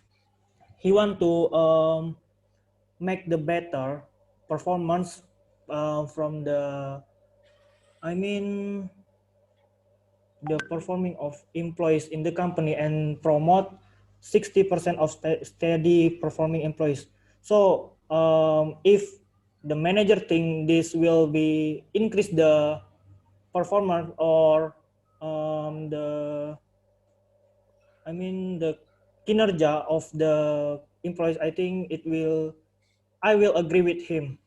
he want to make the better performance from the I mean the performing of employees in the company and promote 60% of steady performing employees. So if the manager think this will be increase the performance or the the kinerja of the employees, I think I will agree with him.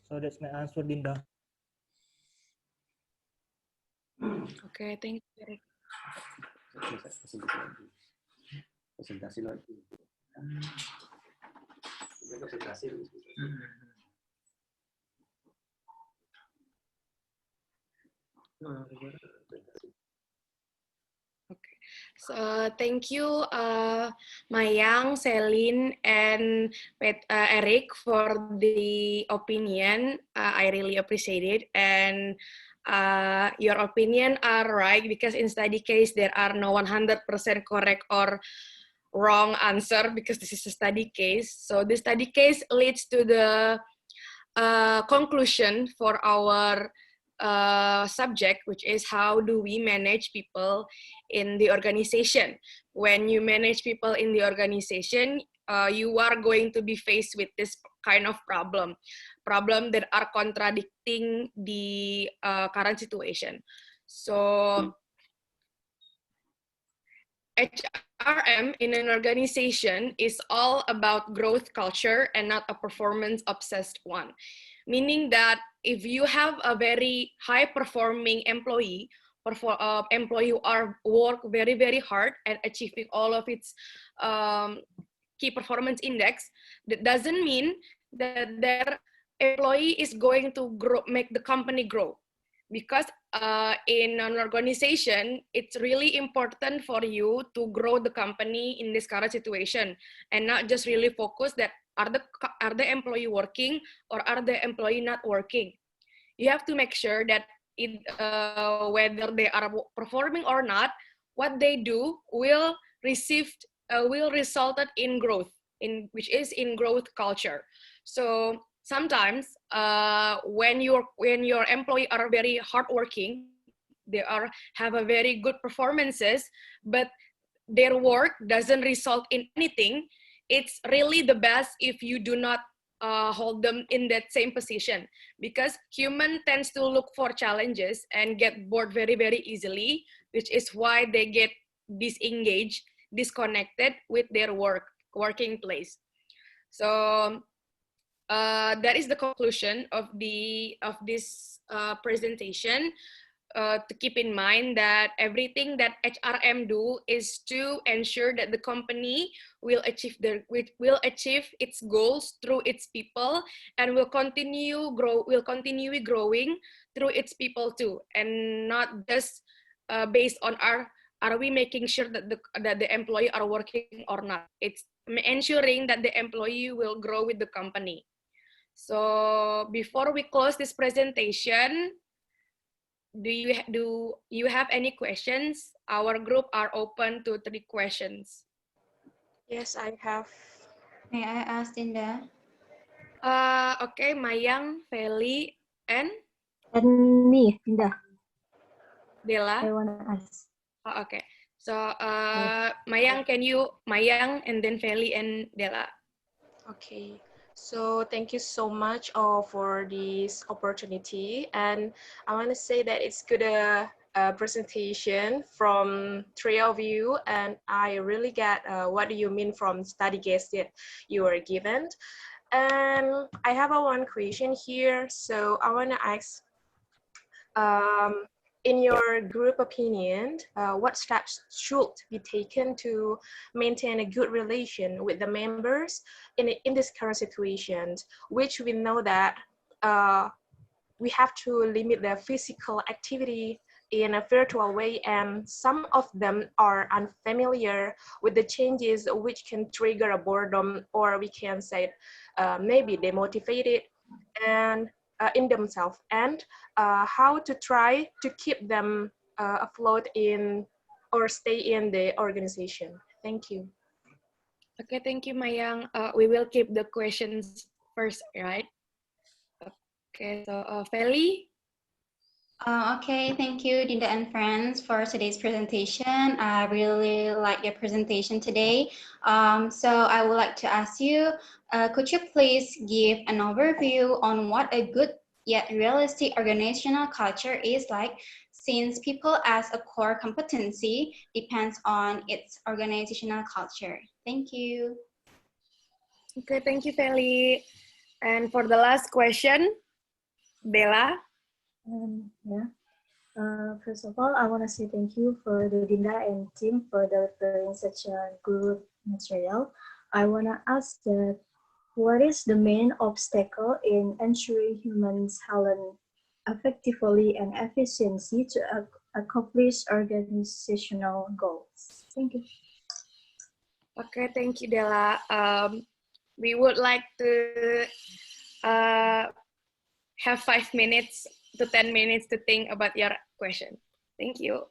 So that's my answer, Dinda. Okay, thank you, Eric. Presentasi lagi. Presentasi. Okay, So thank you, Mayang, Celine, and Eric for the opinion. I really appreciate it. And your opinion are right because in study case, there are no 100% correct or wrong answer because this is a study case. So the study case leads to the conclusion for our subject, which is how do we manage people in the organization. When you manage people in the organization, you are going to be faced with this kind of problem that are contradicting the current situation. So HRM in an organization is all about growth culture and not a performance-obsessed one. Meaning that if you have a very high-performing employee, employee who are work very, very hard and achieving all of its key performance index, that doesn't mean that their employee is going to grow, make the company grow. Because in an organization, it's really important for you to grow the company in this current situation and not just really focus that are the employee working or are the employee not working. You have to make sure that whether they are performing or not, what they do will result in growth, which is in growth culture. So sometimes when your employee are very hardworking, they have a very good performances, but their work doesn't result in anything. It's really the best if you do not hold them in that same position, because human tends to look for challenges and get bored very, very easily, which is why they get disengaged, disconnected with their working place. So that is the conclusion of this presentation. To keep in mind that everything that HRM do is to ensure that the company will achieve its goals through its people and will continue growing through its people too, and not just based on are we making sure that the employee are working or not. It's ensuring that the employee will grow with the company. So before we close this presentation, do you have any questions? Our group are open to 3 questions. Yes, I have. May I ask Dinda? Okay, Mayang, Feli, and me, Dinda. Dela. I wanna ask. Oh, okay. So Mayang, Mayang, and then Feli and Dela. Okay. So thank you so much for this opportunity, and I want to say that it's good presentation from 3 of you, and I really get what do you mean from study guest that you were given. And I have one question here, so I want to ask, in your group opinion, what steps should be taken to maintain a good relation with the members in this current situation, which we know that we have to limit the physical activity in a virtual way, and some of them are unfamiliar with the changes, which can trigger a boredom, or we can say maybe demotivated and in themselves, and how to try to keep them afloat in or stay in the organization. Thank you. Okay, thank you, Mayang. We will keep the questions first, right? Okay, so Feli. Okay, thank you, Dinda and friends, for today's presentation. I really like your presentation today. So I would like to ask you, could you please give an overview on what a good yet realistic organizational culture is like, since people as a core competency depends on its organizational culture? Thank you. Okay, thank you, Feli. And for the last question, Bella. Yeah. First of all, I want to say thank you for the Dinda and team for delivering such a good material. I want to ask that what is the main obstacle in ensuring human talent effectively and efficiently to accomplish organizational goals? Thank you. Okay, thank you, Della. We would like to have 5 minutes to 10 minutes to think about your question. Thank you.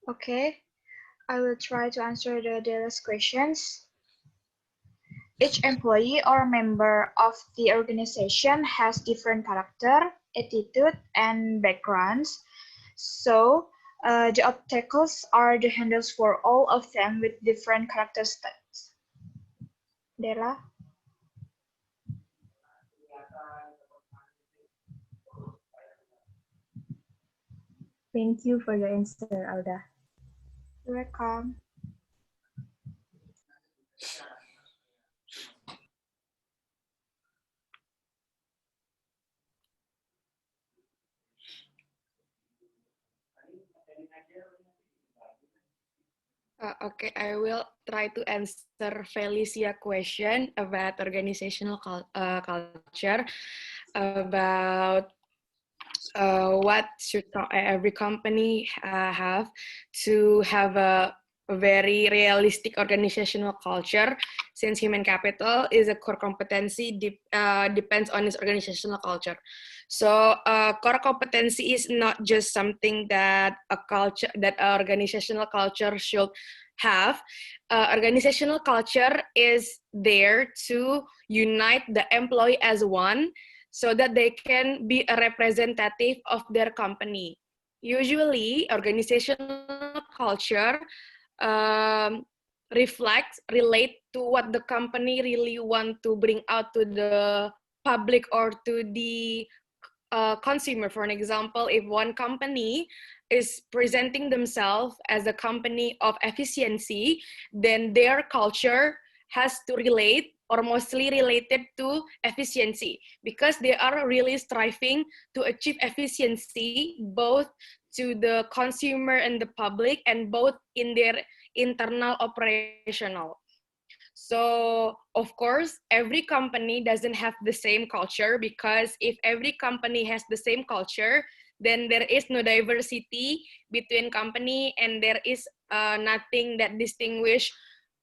Okay, I will try to answer the Della's questions. Each employee or member of the organization has different character, attitude, and backgrounds. So the obstacles are the handles for all of them with different characteristics. Della? Thank you for your answer, Alda. You're welcome. Okay, I will try to answer Felicia question about organizational culture, about what should every company have to have a very realistic organizational culture, since human capital is a core competency depends on its organizational culture. So core competency is not just something that a culture, that an organizational culture should have. Organizational culture is there to unite the employee as one, so that they can be a representative of their company. Usually, organizational culture relate to what the company really want to bring out to the public or to the consumer. For an example, if one company is presenting themselves as a company of efficiency, then their culture has to relate or mostly related to efficiency, because they are really striving to achieve efficiency both to the consumer and the public, and both in their internal operational. So of course, every company doesn't have the same culture, because if every company has the same culture, then there is no diversity between company, and there is nothing that distinguish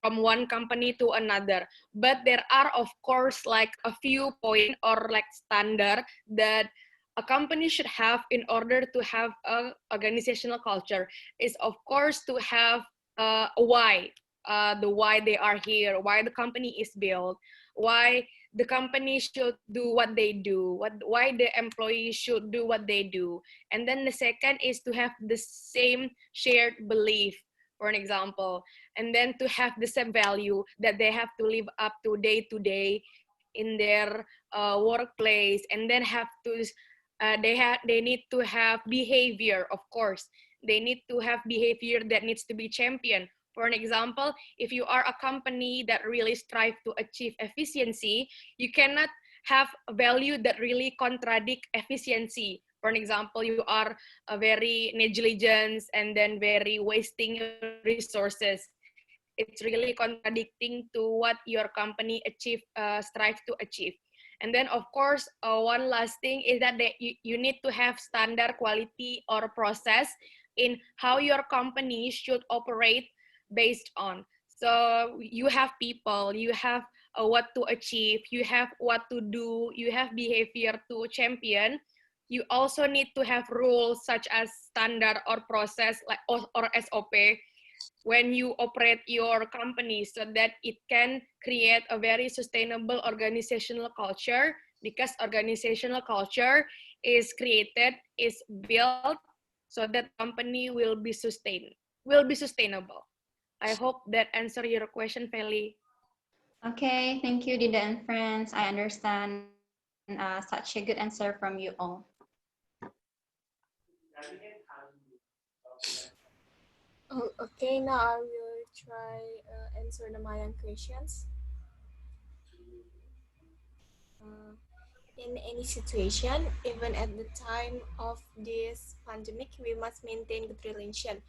from one company to another. But there are, of course, like a few point or like standard that a company should have in order to have a organizational culture. Is of course to have a why, the why they are here, why the company is built, why the company should do what they do, why the employees should do what they do. And then the second is to have the same shared belief, for an example, and then to have the same value that they have to live up to day in their workplace, and then have to they need to have behavior. Of course, they need to have behavior that needs to be championed. For an example, if you are a company that really strive to achieve efficiency, you cannot have a value that really contradict efficiency. For an example, you are a very negligent and then very wasting resources. It's really contradicting to what your company strive to achieve. And then, of course, one last thing is that you need to have standard quality or process in how your company should operate based on. So you have people, you have what to achieve, you have what to do, you have behavior to champion. You also need to have rules such as standard or process like or SOP when you operate your company, so that it can create a very sustainable organizational culture, because organizational culture is created, is built so that company will be sustainable. I hope that answer your question, Feli. Okay, thank you, Dida and friends. I understand such a good answer from you all. Oh, okay, now I will try answer the Mayan questions. In any situation, even at the time of this pandemic, we must maintain good relations,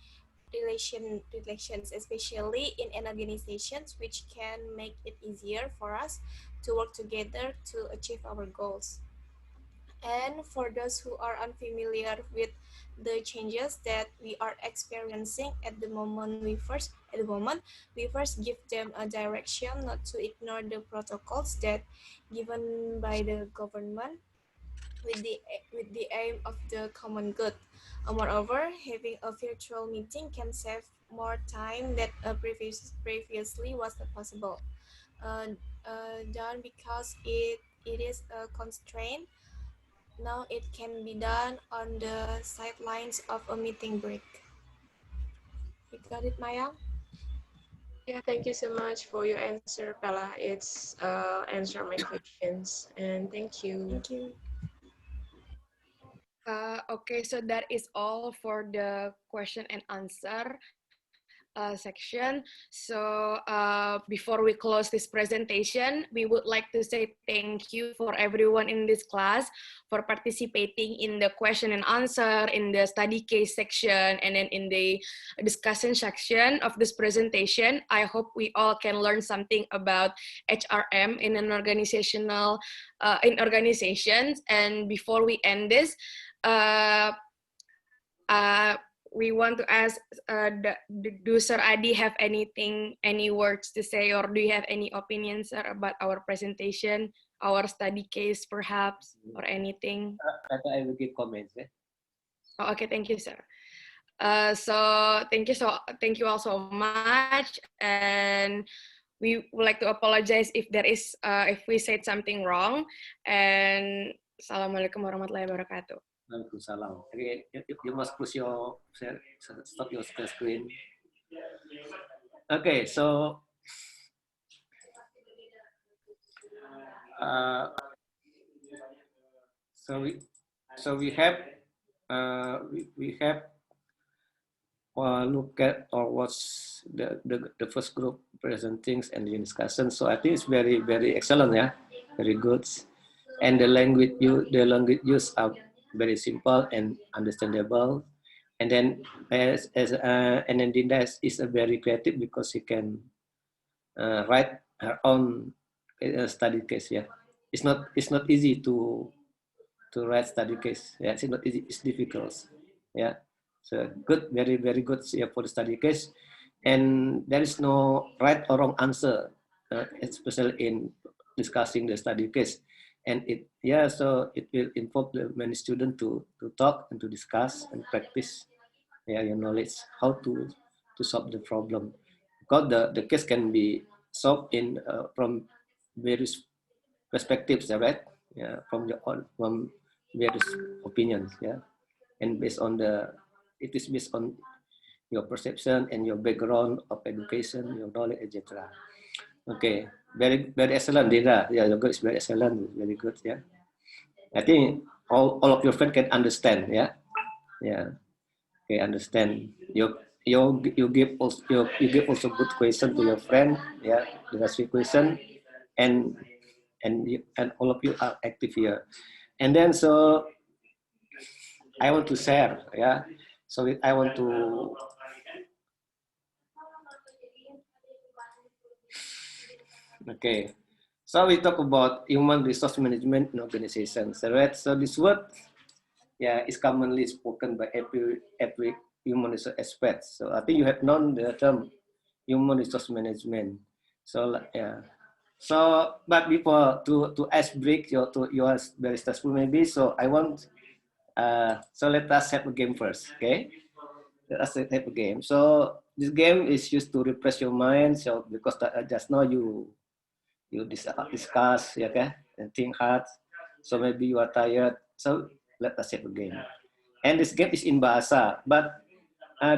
especially in an organizations, which can make it easier for us to work together to achieve our goals. And for those who are unfamiliar with the changes that we are experiencing at the moment, we first give them a direction not to ignore the protocols that given by the government with the aim of the common good. Moreover, having a virtual meeting can save more time that previously was not possible. Done because it is a constraint. Now it can be done on the sidelines of a meeting break. You got it, Maya? Yeah, thank you so much for your answer, Bella. It's answer my questions, and thank you. Thank you. Okay, so that is all for the question and answer section. So before we close this presentation, we would like to say thank you for everyone in this class for participating in the question and answer, in the study case section, and then in the discussion section of this presentation. I hope we all can learn something about HRM in an in organizations. And before we end this, we want to ask, do Sir Adi have any words to say, or do you have any opinions, sir, about our presentation, our study case, perhaps, or anything? I will give comments. Oh, okay, thank you, sir. So thank you all so much, and we would like to apologize if there is if we said something wrong. And Assalamualaikum warahmatullahi wabarakatuh. Waalaikumsalam. Okay, you must push your stop your screen. Okay, so uh, so we have we have look at or watch the first group presenting and the discussion. So I think it's very excellent, yeah, very good. And the language use are very simple and understandable. And then and then Dinda is a very creative because she can write her own study case. Yeah, it's not easy to write study case. Yeah, it's not easy. It's difficult. Yeah, so good, very good. Yeah, for the study case, and there is no right or wrong answer, especially in discussing the study case. And so it will involve the many students to talk and to discuss and practice, yeah, your knowledge how to solve the problem, because the case can be solved in from various perspectives, right? Yeah, from various opinions, yeah, and based on it is based on your perception and your background of education, your knowledge, etc. Okay, very excellent, Dira. Yeah, your good is very excellent, very good. Yeah, I think all of your friends can understand. Yeah, yeah. Okay, understand. You give also you give also good question to your friend. Yeah, the last question, and and all of you are active here. And then so I want to share. Yeah, so I want to. Okay, so we talk about human resource management in organizations. Right? So this word, yeah, is commonly spoken by every human resource expert. So I think you have known the term human resource management. So yeah. So, but before to ice break your very stressful maybe. So I want so let us have a game first, okay? Let us have a game. So this game is used to refresh your mind. So because just now you discuss, yeah, okay, and think hard. So maybe you are tired. So let us have a game. And this game is in bahasa, but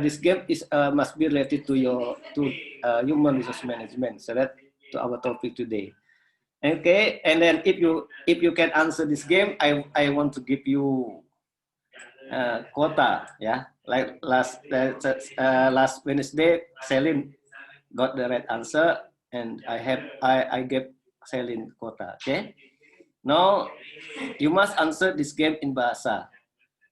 this game is must be related to human resource management. So that to our topic today. Okay, and then if you can answer this game, I want to give you quota. Yeah, like last Wednesday, Celine got the right answer, and I gave Celine quota. Okay, now you must answer this game in bahasa.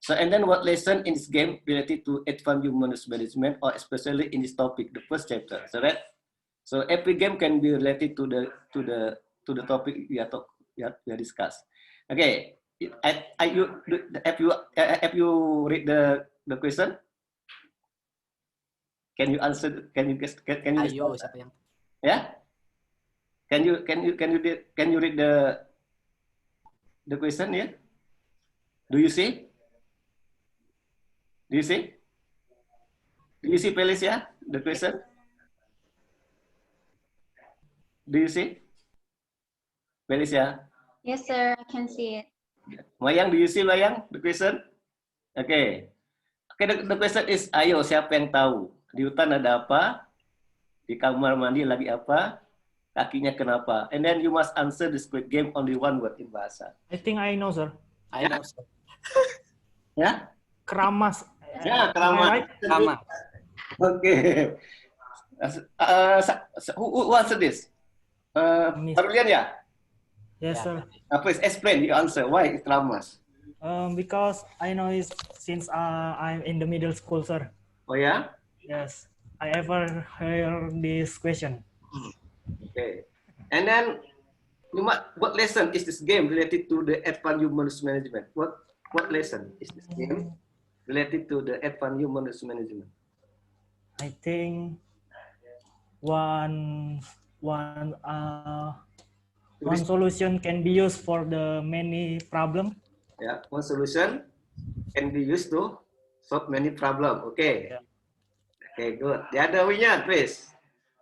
So, and then what lesson in this game related to advanced human resource management, or especially in this topic, the first chapter. So that, so every game can be related to the topic we are discussed. Okay, have you read the question? Can you answer? Can you guess? Can you Ayo, respond? siapa yang? Yeah. Can you read the question? Yeah. Do you see? Do you see? Do you see, Felicia? The question? Do you see? Felicia? Yes, sir, I can see it. Mayang, do you see Mayang? The question? Okay. Okay, the question is, ayo siapa yang tahu? Di hutan ada apa? Di kamar mandi lagi apa? Kakinya kenapa? And then you must answer this quick game only one word in bahasa. I think I know, sir. I know, sir. Ya? Keramas. Ya, keramas. Right? Keramas. Okay. Who answer this? Parulian ya? Yes, sir. Please explain your answer. Why keramas? Because I know it since I'm in the middle school, sir. Oh yeah? Yes, I ever heard this question. Okay. And then, what lesson is this game related to the advanced human resource management? What lesson is this game related to the advanced human resource management? I think one solution can be used for the many problem. Yeah, one solution can be used to solve many problem. Okay. Yeah. Okay, good. The other winner, please.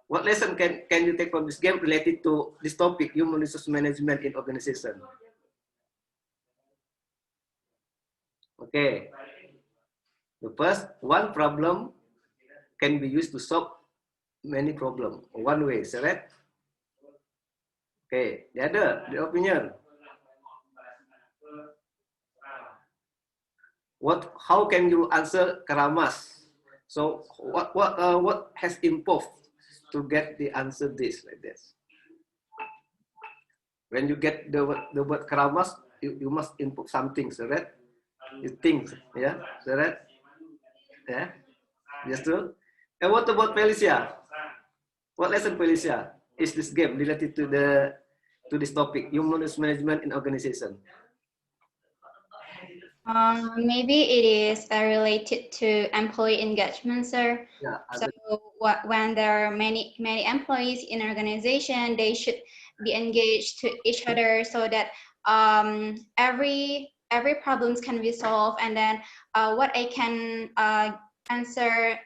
What lesson can you take from this game related to this topic, human resource management in organization? Okay. The first one problem can be used to solve many problems. One way, correct? Okay. The other, the opinion. How can you answer Karamas? So what has improved to get the answer this like this? When you get the word Karamas, you must input something, correct? You think, yeah, correct? Yeah, just true. And what about Felicia? What lesson, Felicia, is this game related to this topic, human resource management in organization? Maybe it is related to employee engagement, sir. Yeah. So when there are many employees in an organization, they should be engaged to each other so that every problems can be solved. And then what I can answer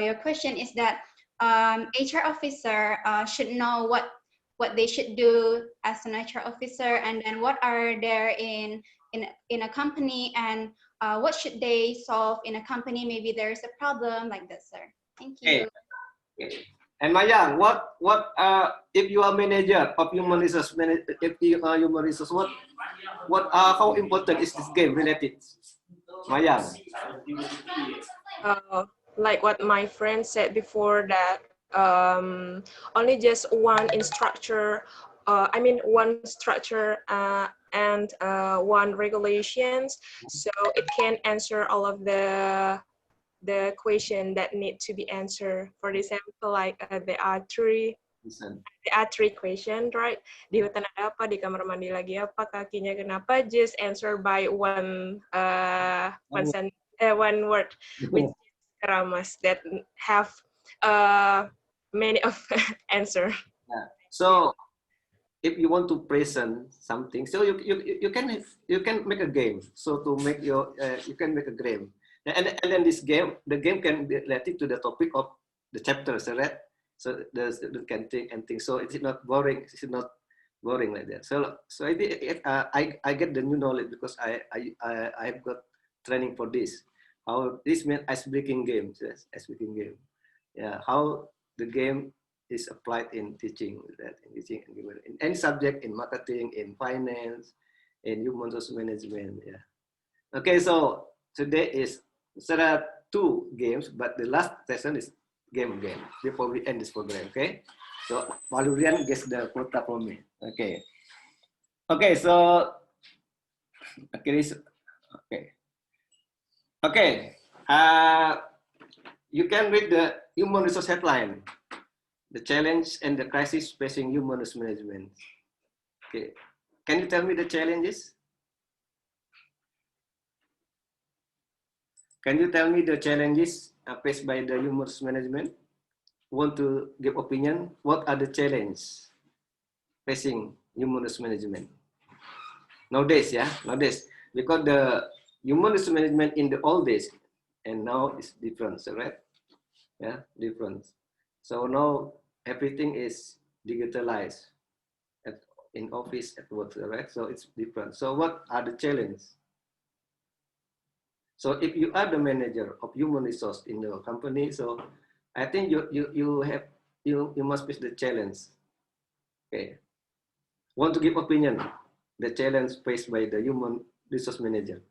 your question is that HR officer should know what they should do as an HR officer, and then what are there in a company, and what should they solve in a company. Maybe there's a problem like that, sir. Thank you. Okay. And Mayang, what if you are manager of human resource, if you are human resource, how important is this game related? Mayang. Like what my friend said before, that only just one instructor, one structure and one regulations, so it can answer all of the question that need to be answered. For example, like there are three questions, right? Di hutan ada apa, di kamar mandi lagi apa, kakinya kenapa, just answer by one word, which is keramas, that have many of answer. Yeah. So if you want to present something, so you can make a game. So to make you can make a game, and then the game can be related to the topic of the chapters, right? So the student can think and think. So it's not boring. It's not boring like that. So I think I get the new knowledge because I've got training for this. How this means ice breaking games, yes, ice breaking game. Yeah, how the game is applied in teaching, in any subject, in marketing, in finance, in human resource management. Yeah. Okay, so today there are two games, but the last session is game again before we end this program. Okay, so Valurian gets the quota for me. Okay. Okay, so okay. You can read the human resource headline. The challenge and the crisis facing human resource management. Okay, can you tell me the challenges? Can you tell me the challenges faced by the human resource management? Want to give opinion? What are the challenges facing human resource management nowadays? Yeah, nowadays, because the human resource management in the old days and now is different, so right? Yeah, different. So now everything is digitalized in office, at work, right? So it's different. So what are the challenges? So if you are the manager of human resource in your company, so I think you must face the challenge. Okay. Want to give opinion? The challenge faced by the human resource manager.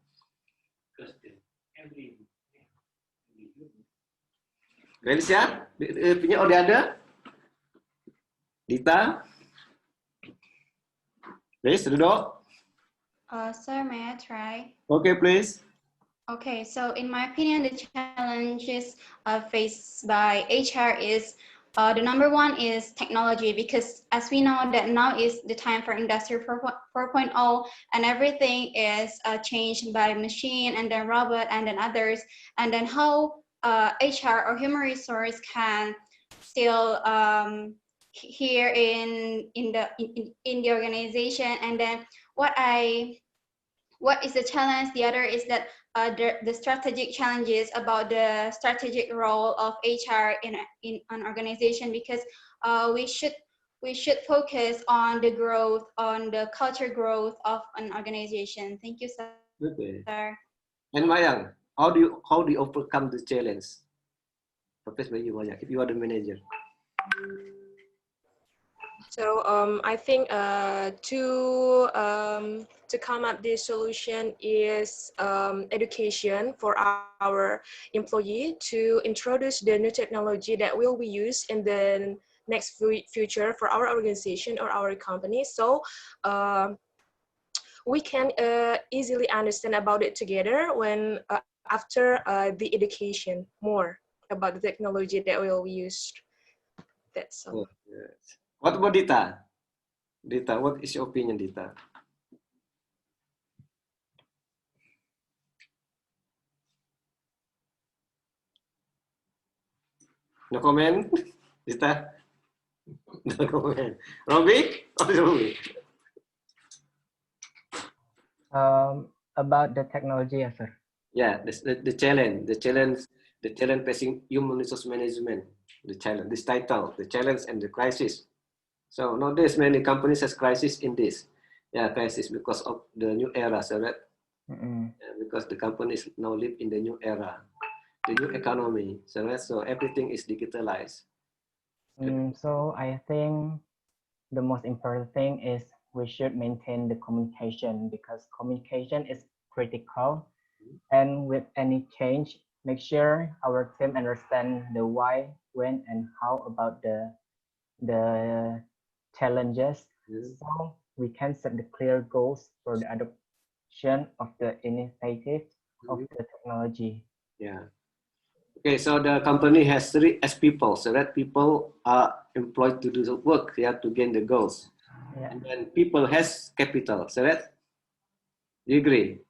Felicia, punya udah ada? Dita? Please, duduk. Sir, may I try? Okay, please. Okay, so in my opinion, the challenges faced by HR is the number one is technology, because as we know that now is the time for Industry 4.0, and everything is changed by machine and then robot and then others, and then how HR or human resource can still here in the organization. And then what is the challenge? The other is that the strategic challenges about the strategic role of HR in an organization, because we should focus on the growth, on the culture growth of an organization. Thank you, sir. Okay. And Mayang, how do you overcome the challenge? First by you, Mayang, if you are the manager. So I think to come up this solution is education for our employee to introduce the new technology that will be used in the next future for our organization or our company. So we can easily understand about it together when after the education more about the technology that will be used. That's all. Oh, yes. What about Dita? Dita, what is your opinion, Dita? No comment, Dita? No comment. Robbie? Oh, Robbie. About the technology, yes, sir. Yeah, the challenge facing human resource management, the challenge, this title, the challenge and the crisis. So nowadays many companies has crisis in this. Yeah, crisis because of the new era, so that because the companies now live in the new era, the new economy, so that so everything is digitalized. So I think the most important thing is we should maintain the communication because communication is critical. And with any change, make sure our team understand the why, when, and how about the challenges, so we can set the clear goals for the adoption of the initiative of the technology. Yeah. Okay, so the company has 3 S people, so that people are employed to do the work, yeah, to gain the goals. Yeah. And then people has capital, so that you agree?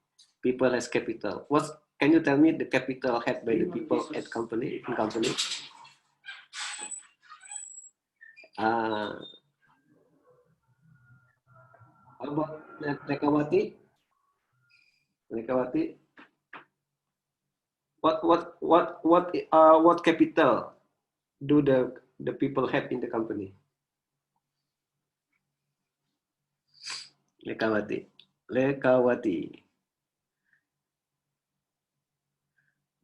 People has capital. Can you tell me the capital had by the people at company in company? How about Nekawati? Nekawati, what capital do the people have in the company? Lekawati.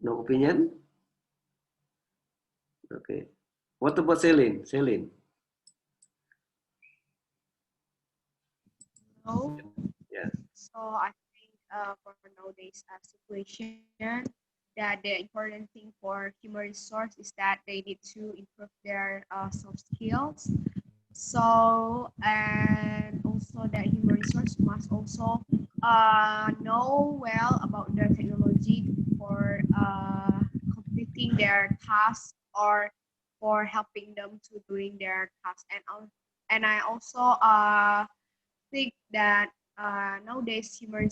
No opinion? Okay. What about Celine? Celine? No. Yeah. So I think for nowadays situation, that the important thing for human resource is that they need to improve their soft skills. So and also that human resource must also know well about the technology for completing their tasks or for helping them to doing their tasks. And I also think that nowadays human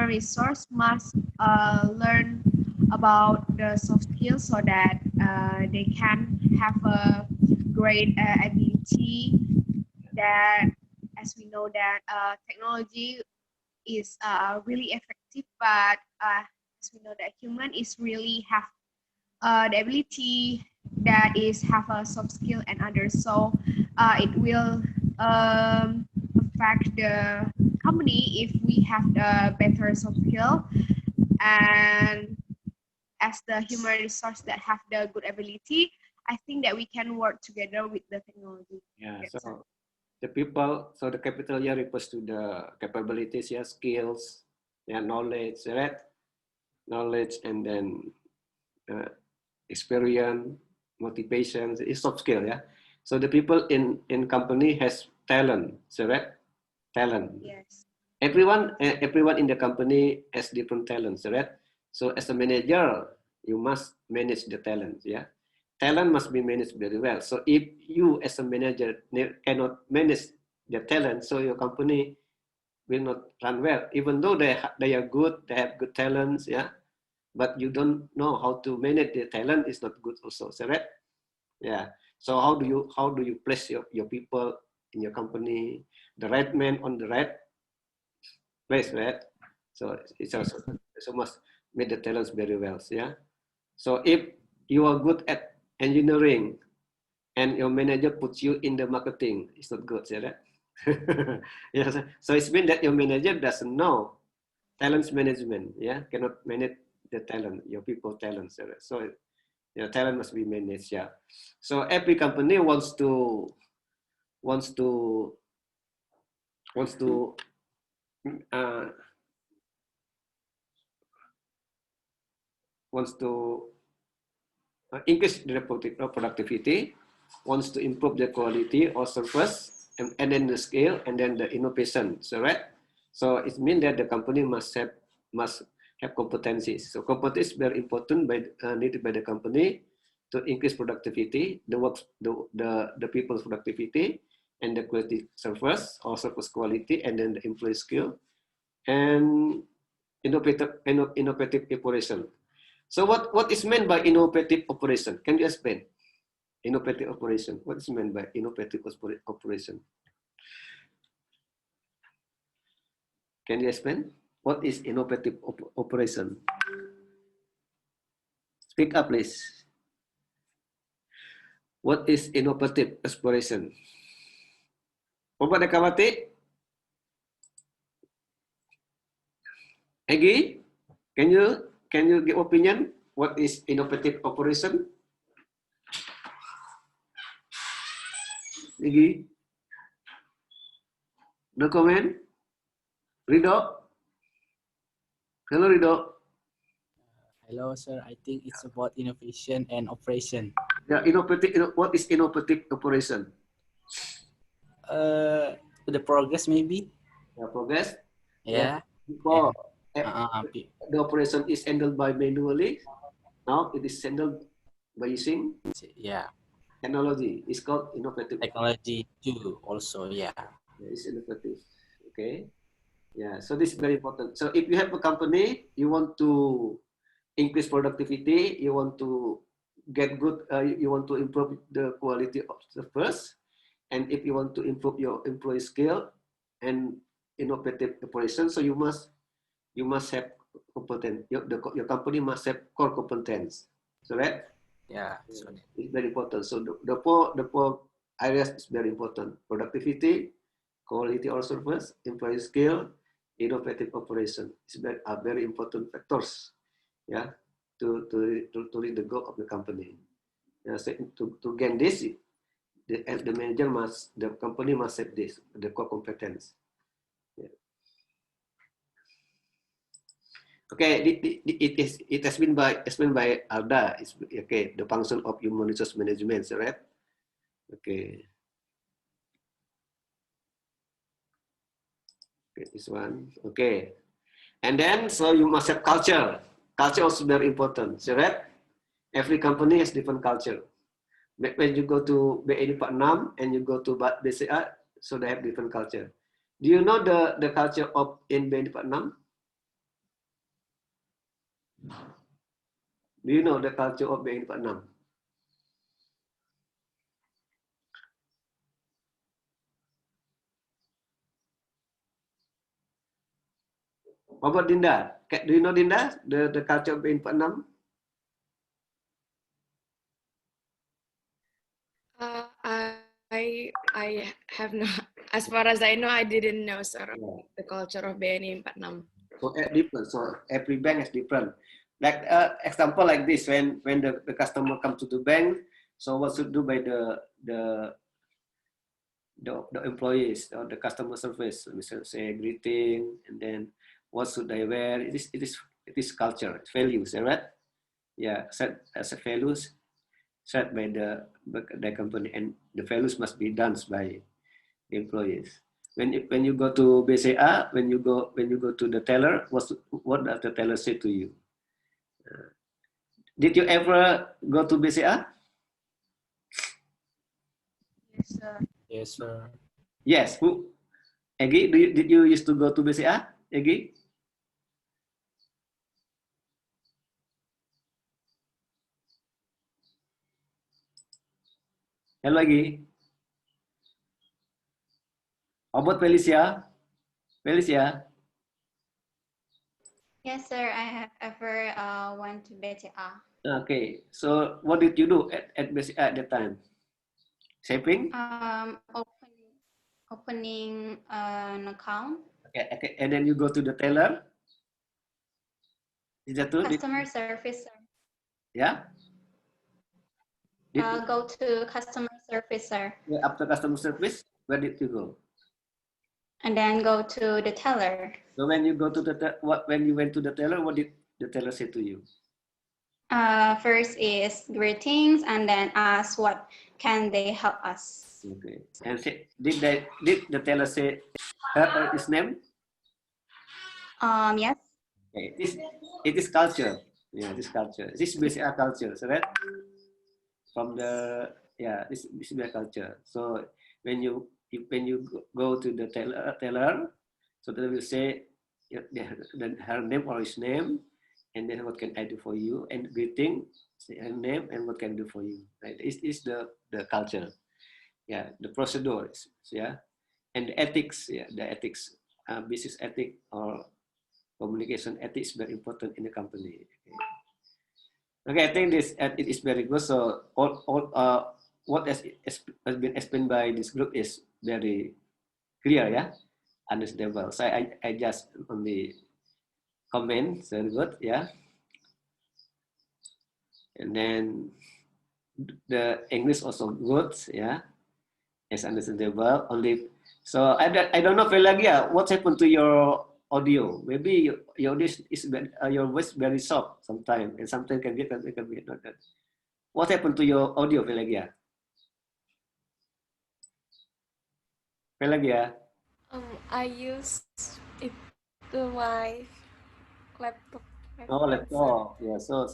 resource must learn about the soft skills so that they can have a great ability that, as we know that technology is really effective, but as we know that human is really have the ability that is have a soft skill and others. So it will affect the company if we have the better soft skill, and as the human resource that have the good ability, I think that we can work together with the technology. Yeah. So the people, so the capital here refers to the capabilities, yeah, skills, yeah, knowledge, right? Knowledge and then experience, motivation, is soft skill, yeah. So the people in company has talent, so right? Talent. Yes. Everyone in the company has different talents, right? So as a manager, you must manage the talent, yeah. Talent must be managed very well. So if you as a manager cannot manage the talent, so your company will not run well. Even though they are good, they have good talents, yeah. But you don't know how to manage the talent is not good also, so right? Yeah. So how do you place your people in your company, the right man on the right place, right? So it's also so must make the talents very well, yeah. So if you are good at engineering and your manager puts you in the marketing, it's not good, yeah, right? Yes. So it's mean that your manager doesn't know talents management. Yeah, cannot manage the talent, your people talents. So your talent must be managed. Yeah. So every company wants to wants to uh, wants to increase the productivity, wants to improve the quality or service, and then the scale, and then the innovation. So right. So it means that the company must have competencies. So competence is very important needed by the company to increase productivity, the people's productivity, and the quality service or service quality, and then the employee skill and innovative operation. So what is meant by innovative operation? Can you explain? Innovative operation. What is meant by innovative operation? Can you explain? What is innovative operation? Speak up, please. What is innovative operation? Bapak Dekawati? Egi? Can you give opinion? What is innovative operation? Egi? No comment? Rido? Hello, Rido. Hello, sir. I think it's about innovation and operation. Yeah, what is innovative operation? The progress maybe. Yeah, progress. Yeah. Before the operation is handled by manually, now it is handled by using technology. It's called innovative. Technology too, also, yeah. It's innovative. Okay. Yeah. So this is very important. So if you have a company, you want to increase productivity, you want to get good, you want to improve the quality of the first, and if you want to improve your employee skill and innovative operation, so you must have competence. Your company must have core competence. So right? Yeah. It's very important. So the four areas is very important: productivity, quality of service, employee skill, innovative operation. Are very important factors. Yeah, to reach the goal of the company. Yeah, so to gain this, the manager the company must have this, the core competence. Yeah. Okay, it has been explained by Alda. It's okay. The function of human resource management, right? Okay. Okay, this one. Okay, and then so you must have culture. Culture also very important, right? Every company has different culture. When you go to BNI Patnam and you go to BCA, so they have different culture. Do you know the culture of in BNI Patnam? Do you know the culture of BNI Patnam? What about Dinda? Do you know Dinda? The culture of BNI Patnam? I have not, as far as I know, I didn't know, sir, the culture of BNI 46. So different. So every bank is different. Like example like this, when the customer comes to the bank, so what should do by the employees or the customer service, say greeting, and then what should they wear? It is culture, it's values, right? Yeah, set as a values set by the company, and the values must be done by the employees. When you go to BCA, when you go to the teller, what does the teller say to you? Did you ever go to BCA? Yes, sir. Yes, sir. Yes. Who? Egi, did you used to go to BCA? Egi? Hello, Egi. How about Felicia? Felicia? Yes, sir. I have ever went to BTA. Okay. So what did you do at BCA at that time? Saving? Opening an account. Okay. And then you go to the teller? Is that true? Customer service, sir. Yeah. Go to customer service, sir. After customer service, where did you go? And then go to the teller. So when you go to when you went to the teller, what did the teller say to you? First is greetings, and then ask what can they help us. Okay. And did the teller say her his name? Yes. Okay. It is culture. Yeah, this culture. This is basically a culture, so right? From the this is a culture. So when you go to the teller, so they will say her name or his name, and then what can I do for you, and greeting, say her name and what can I do for you. Right? Is the culture. Yeah, the procedures. Yeah, and the ethics. Yeah, the ethics, business ethic or communication ethics is very important in the company. Okay, I think this it is very good. So what has been explained by this group is very clear, yeah, understandable. So I just only comment, very good, yeah, and then the English also good, yeah, it's understandable. Only so I don't know, Pelagia, what happened to your audio? Maybe your audio is your voice very soft sometimes, and sometimes can be not that. What happened to your audio, Pelagia? Pelagia. I use it to my laptop. Oh, Sir. laptop. Yeah. So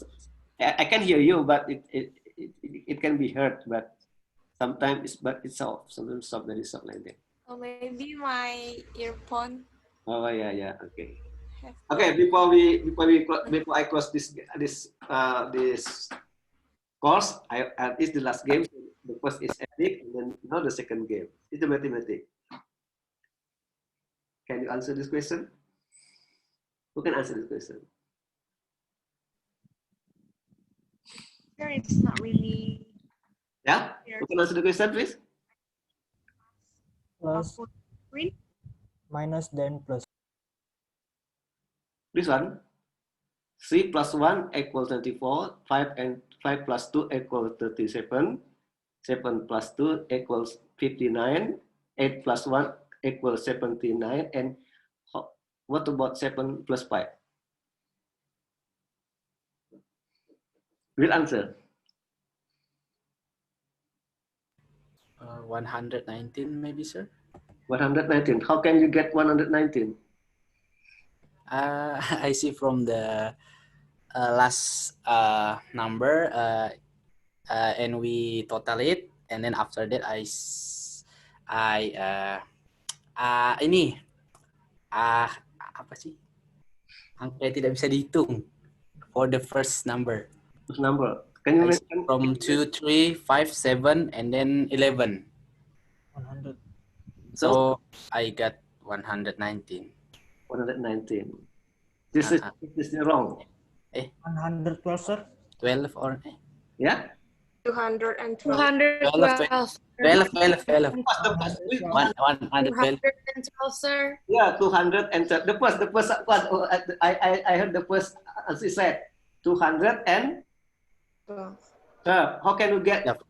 I can hear you, but it can be heard. But sometimes it's soft. Sometimes soft, very soft like that. Or maybe my earphone. Oh yeah, yeah. Okay. Have Okay. Before I close this course, it's the last game. The first is ethic, and then now the second game is the mathematics. Can you answer this question? Who can answer this question? Sir, it's not really Yeah. Who can answer the question, please? Plus, screen. minus, then plus. This one. 3 plus 1 equals 24. 5 plus 2 equals 37. 7 plus 2 equals 59. 8 plus 1 equals 79. And what about 7 plus 5? Real answer. 119 maybe, sir. 119. How can you get 119? I see from the last number and we total it, and then after that ini apa sih angka yang tidak bisa dihitung for the first number. First number. Can you mention from 2, 3, 5, 7, and then 11. 100. So I got 119. 119. This is wrong. 112, sir. 12 or Yeah. 212. 212. 12. 112, sir. Yeah, 200 and the first one. I heard the first as he said 200 and how can you get 212?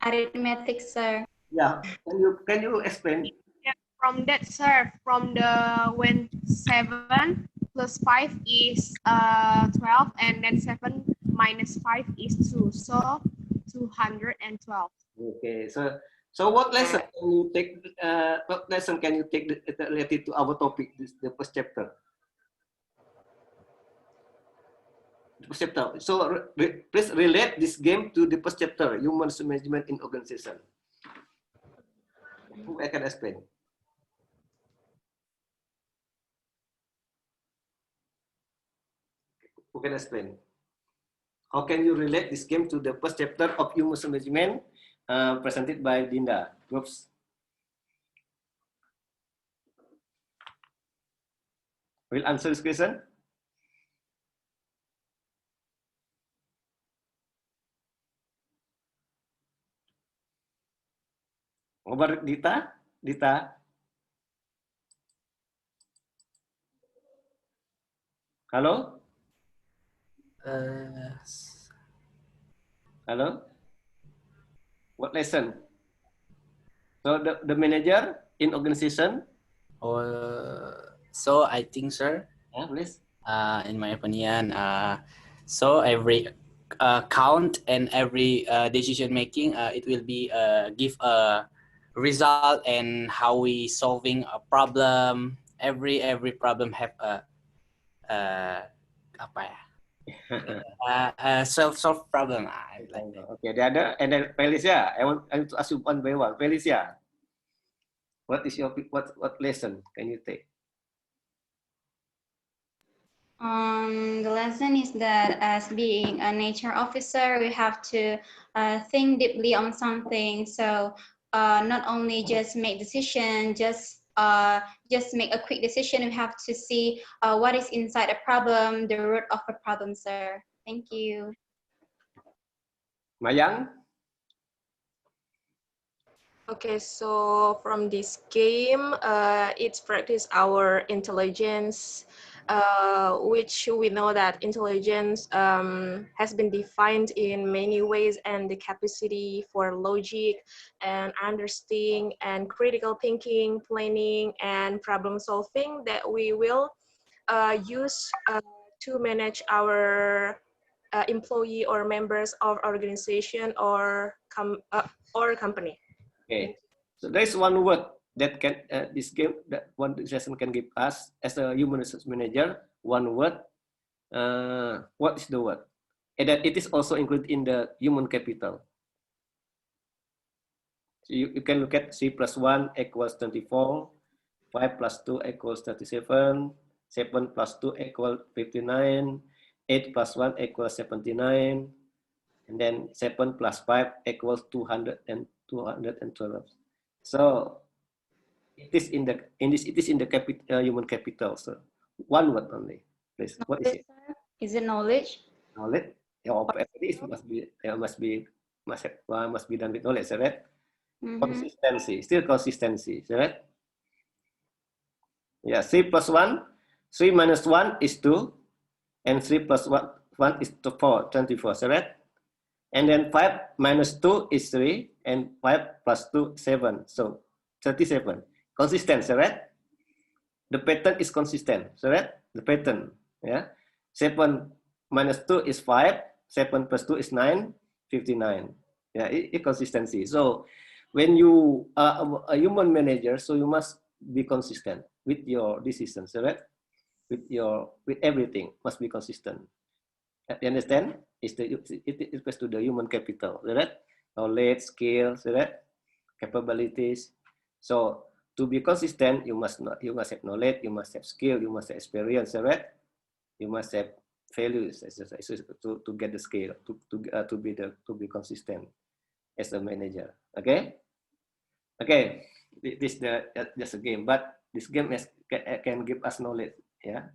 Arithmetic, sir. Yeah, can you explain? Yeah, from that, sir, from the when 7 plus 5 is 12, and then 7 minus 5 is 2, so 212. Okay, so what lesson can you take? What lesson can you take related to our topic, the first chapter? The first chapter. So please relate this game to the first chapter, human management in organization. Who I can explain? Who can explain? How can you relate this game to the first chapter of human management presented by Dinda? Groups. Will answer this question? Over Dita? Dita? Hello? Uh, Hello? What lesson? So the manager in organization? so I think, sir, Yeah, please. in my opinion, so every count and every decision making, it will be give a result and how we solving a problem. Every problem have a apa ya? Solve problem. Like that. Okay, the other, and then Felicia, I want to ask you one by one. Felicia, what is your what lesson can you take? The lesson is that as being a nature officer, we have to think deeply on something. So not only just make decision, just make a quick decision. We have to see what is inside a problem, the root of a problem, sir. Thank you. Mayang? Okay, so from this game, it's practice our intelligence, which we know that intelligence has been defined in many ways, and the capacity for logic and understanding and critical thinking, planning, and problem solving that we will use to manage our employee or members of organization or company. Okay, so there is one word that can this game that one session can give us as a human resource manager. One word. What is the word? And that it is also included in the human capital. So you can look at 3+1 equals 24, 5 plus 2 equals 37, 7 plus 2 equals 59, 8 plus 1 equals 79, and then 7 plus 5 equals 200 and 212. So it is in the human capital. So one word only, please. What is it? Is it knowledge? Knowledge. Yeah, it must be done with knowledge, right? Consistency, still consistency, right? Yeah, 3 plus 1, 3 minus 1 is 2, and 3 plus 1 is 4, 24, right? And then 5 minus 2 is 3, and 5 plus 2, 7, so 37. Consistent, right? The pattern is consistent, right? The pattern, yeah. 7 minus 2 is 5, 7 plus 2 is 9, 59. Yeah, it consistency. So when you are a human manager, so you must be consistent with your decisions, right? With everything must be consistent. You understand? It refers to the human capital, right? Knowledge, skills, right? Capabilities. So to be consistent, you must have knowledge, you must have skill, you must have experience, right? You must have values to get the skill to be consistent as a manager. Okay. Okay, this is just a game, but this game can give us knowledge. Yeah,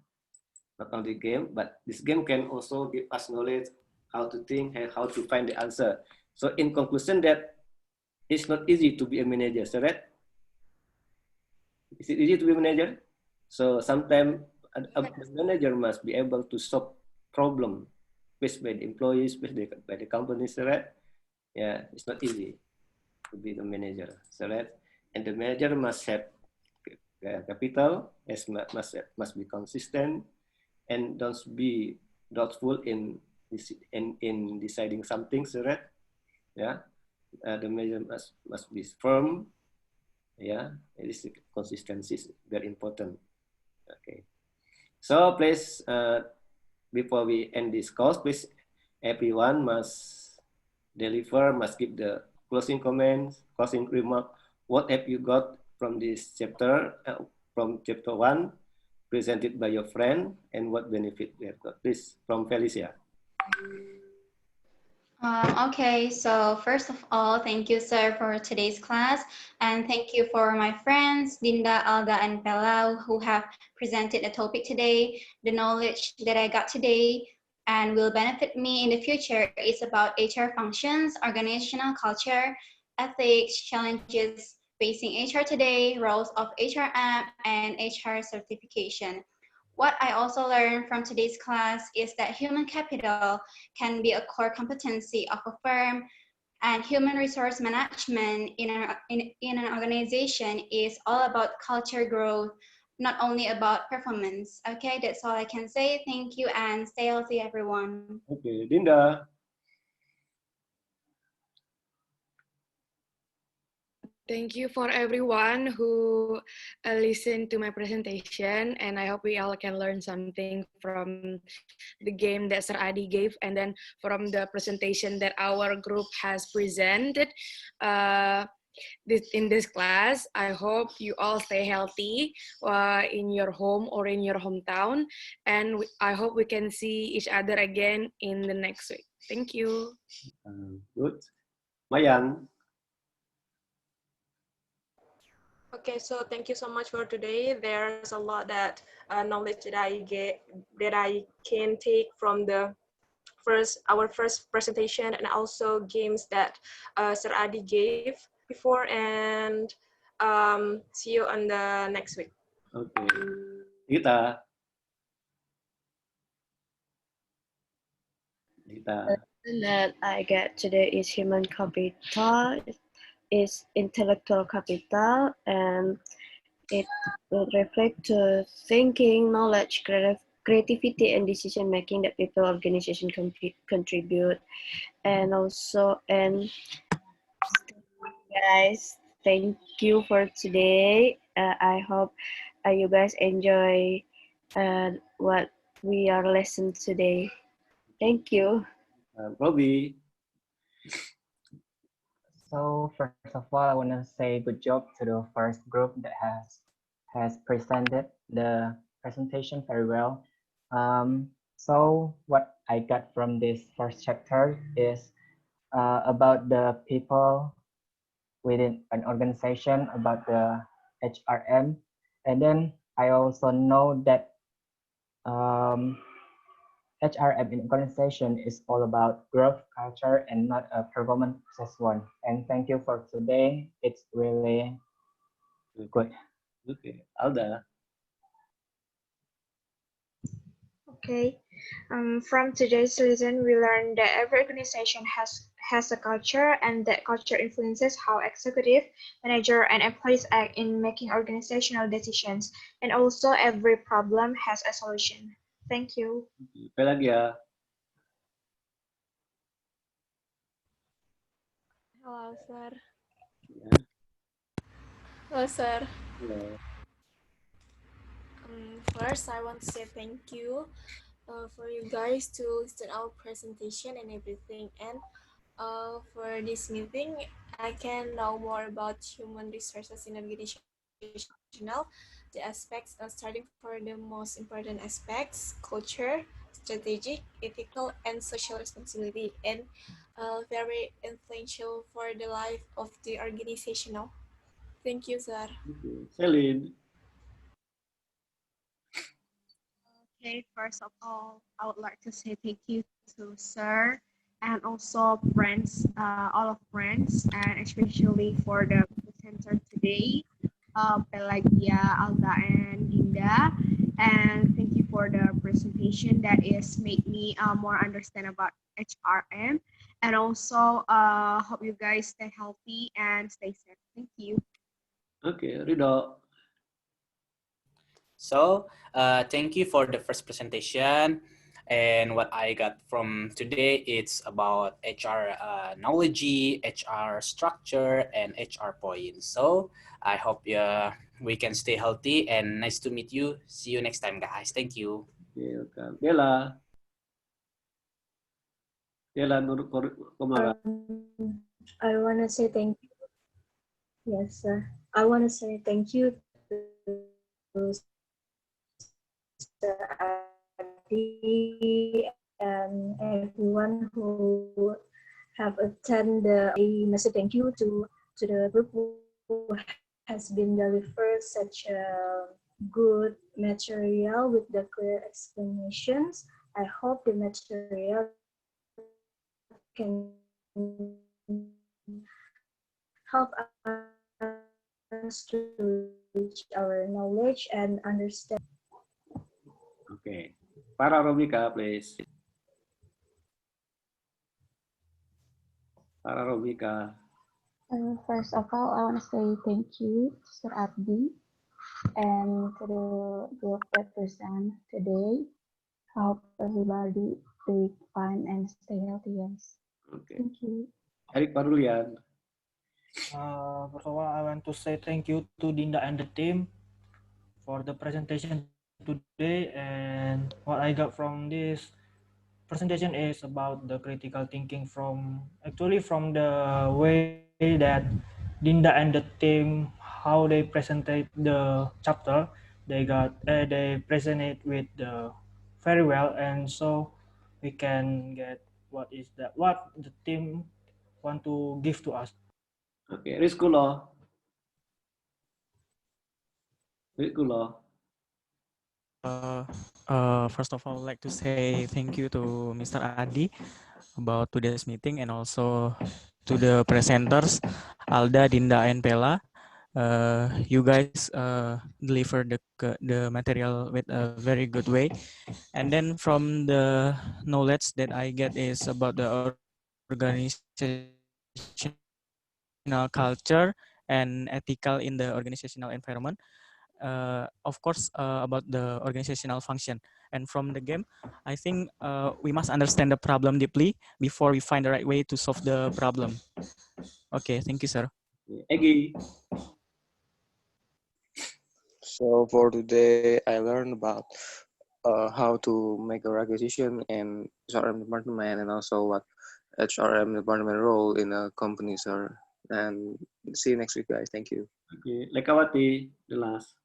not only game, but this game can also give us knowledge how to think and how to find the answer. So in conclusion, that it's not easy to be a manager, right? Is it easy to be a manager? So sometimes a manager must be able to solve problem faced by the employees, faced by the companies, right? Yeah, it's not easy to be the manager, right? And the manager must have capital, must be consistent, and don't be doubtful in deciding something, right? Yeah, the manager must be firm. Yeah, it is consistency is very important. Okay, so please before we end this course, please everyone must deliver, must give the closing comments, closing remark. What have you got from this chapter, from chapter 1, presented by your friend, and what benefit we have got? Please, from Felicia. Okay, so first of all, thank you, sir, for today's class. And thank you for my friends, Dinda, Alda, and Bella, who have presented the topic today. The knowledge that I got today and will benefit me in the future is about HR functions, organizational culture, ethics, challenges facing HR today, roles of HRM, and HR certification. What I also learned from today's class is that human capital can be a core competency of a firm, and human resource management in an organization is all about culture growth, not only about performance. Okay, that's all I can say. Thank you and stay healthy, everyone. Okay, Dinda. Thank you for everyone who listened to my presentation, and I hope we all can learn something from the game that Sir Adi gave, and then from the presentation that our group has presented in this class. I hope you all stay healthy in your home or in your hometown, and I hope we can see each other again in the next week. Thank you. Good. Mayang. Okay, so thank you so much for today. There's a lot that knowledge that I can take from our first presentation, and also games that Sir Adi gave before. And see you on the next week. Okay. Gita. The lesson that I get today is human capital, is intellectual capital, and it will reflect to thinking, knowledge, creativity, and decision making that people, organization contribute. And also, and guys, thank you for today. I hope you guys enjoy what we are listening today. Thank you. Robbie. So first of all, I want to say good job to the first group that has presented the presentation very well. So what I got from this first chapter is about the people within an organization, about the HRM, and then I also know that HRM in organization is all about growth culture and not a performance based one. And thank you for today. It's really good. Okay, Alda. Okay. From today's lesson, we learned that every organization has a culture, and that culture influences how executive, manager, and employees act in making organizational decisions. And also, every problem has a solution. Thank you. Pelagia. Hello, sir. Yeah. Hello, sir. Hello. First, I want to say thank you for you guys to listen our presentation and everything. And for this meeting, I can know more about human resources in organizational, the aspects, starting for the most important aspects: culture, strategic, ethical, and social responsibility, and very influential for the life of the organizational. Thank you, sir. Celine. Okay, first of all, I would like to say thank you to Sir and also friends, all of friends, and especially for the presenter today, Pelagia, Alda, and Dinda. And thank you for the presentation that is made me more understand about HRM. And also, hope you guys stay healthy and stay safe. Thank you. Okay, Rido. So thank you for the first presentation. And what I got from today, it's about HR knowledge, HR structure, and HR points. So I hope we can stay healthy, and nice to meet you. See you next time, guys. Thank you. Okay, welcome. Bella. Bella Nur Komara. I want to say thank you. Yes, sir. I want to say thank you to Sir Adi and everyone who have attended. I must say thank you to the group who has been delivered such a good material with the clear explanations. I hope the material can help us to reach our knowledge and understand. Para Romika, please. Para Romika. First of all, I want to say thank you, Sir Abdi, and to the group that present today. Hope everybody doing fine and stay healthy, guys. Okay. Thank you. Eric Parulian. First of all, I want to say thank you to Dinda and the team for the presentation today. And what I got from this presentation is about the critical thinking from the way that Dinda and the team, how they presented the chapter. They present it with very well, and so we can get what the team want to give to us. Okay, Rizkulo. Rizkulo. First of all, I'd like to say thank you to Mr. Adi about today's meeting and also to the presenters, Alda, Dinda, and Pela. You guys delivered the material with a very good way. And then from the knowledge that I get is about the organizational culture and ethical in the organizational environment. Of course, about the organizational function. And from the game, I think we must understand the problem deeply before we find the right way to solve the problem. Okay, thank you, sir. Egi. So for today, I learned about how to make a organization and HRM department, and also what HRM department role in a company, sir. And see you next week, guys. Thank you. Okay, Lekawati, the last.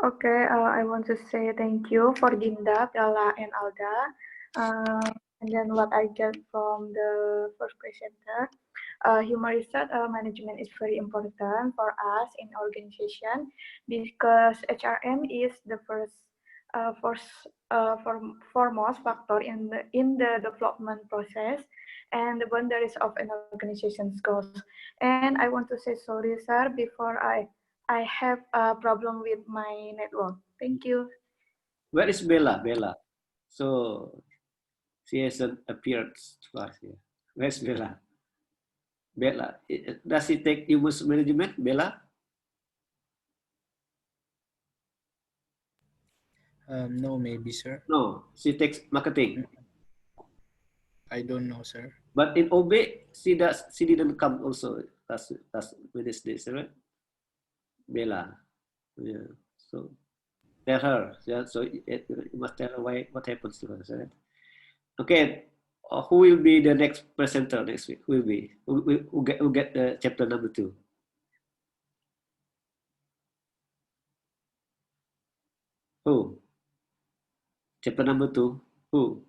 Okay, I want to say thank you for Dinda, Bella, and Alda. And then what I get from the first presenter, human resource management is very important for us in organization because HRM is the foremost factor in the development process and the boundaries of an organization's goals. And I want to say sorry, sir, before I have a problem with my network. Thank you. Where is Bella? Bella. So she hasn't appeared to us here. Where's Bella? Bella. Does she take human management, Bella? No, maybe, sir. No, she takes marketing. I don't know, sir. But in OB, she didn't come also last Wednesday, right? Bella. Yeah. So tell her. Yeah, so you must tell her what happens to her, right? Okay. Who will be the next presenter next week? Who will be? Who get the chapter number 2? Who? Chapter number 2? Who?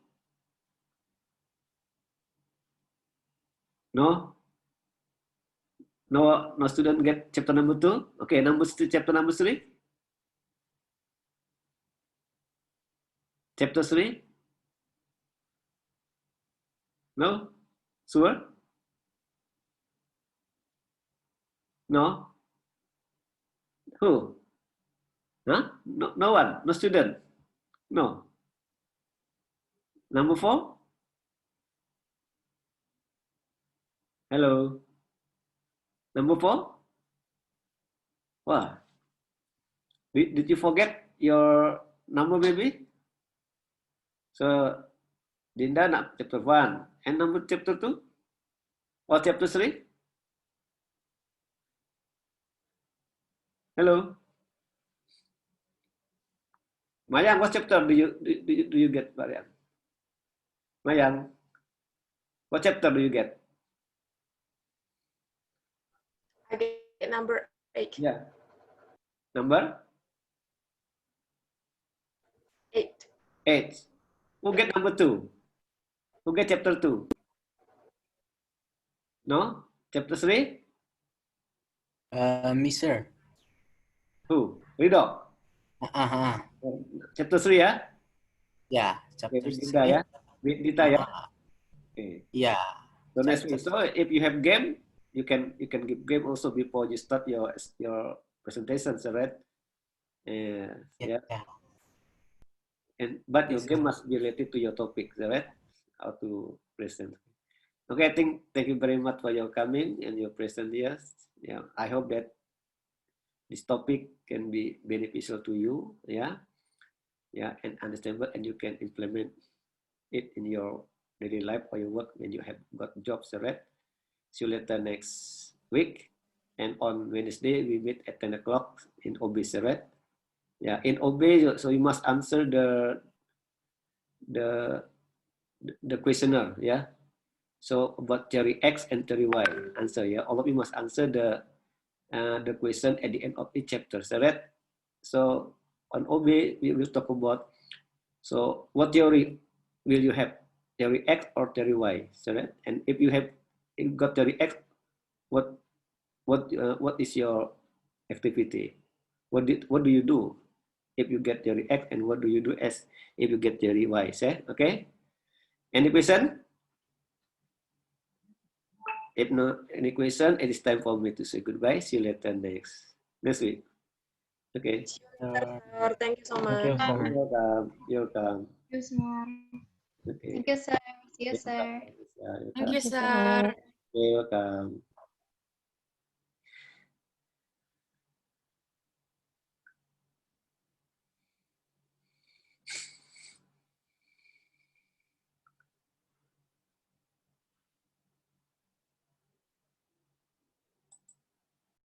No? No student get chapter number 2? Okay, chapter number 3? Chapter 3? No? Sure? No? Who? Huh? No one? No student? No. Number 4? Hello? Number 4? Wow. Did you forget your number maybe? So, Dinda nak chapter 1. And number chapter 2? Or chapter 3? Hello? Mayang, what chapter do you get, Mariam? Mayang, what chapter do you get? I get number 8. Yeah. Number? 8. 8. Who get number 2? Who get chapter 2? No? Chapter 3? Me, sir. Who? Ridho? Chapter 3 ya? Yeah, chapter Okay, 3. Dinda ya? Dita ya? Okay. Yeah. So next week. So if you have game, you can give game also before you start your presentations, right? Yeah. but your game must be related to your topic, right? How to present. Okay, I think thank you very much for your coming and your present here. Yeah, I hope that this topic can be beneficial to you. Yeah, and understandable, and you can implement it in your daily life or your work when you have got jobs, right? See you later next week. And on Wednesday, we meet at 10 o'clock in OB, right? Yeah, in OB, so you must answer the the questionnaire, yeah? So about theory X and theory Y, answer, yeah? All of you must answer the question at the end of each chapter, right? So on OB, we will talk about, so what theory will you have? Theory X or theory Y, right? And if you got theory X, what is your activity? What do you do if you get theory X, and what do you do as if you get theory Y? Say, okay? Any question? If not any question, it is time for me to say goodbye. See you later next week. Okay. Sir, thank you so Thank you, much. sir. You're welcome. You're welcome. Yes, sir. Okay. Thank you, sir. See you, sir. Thank you, Okay, sir. you're welcome.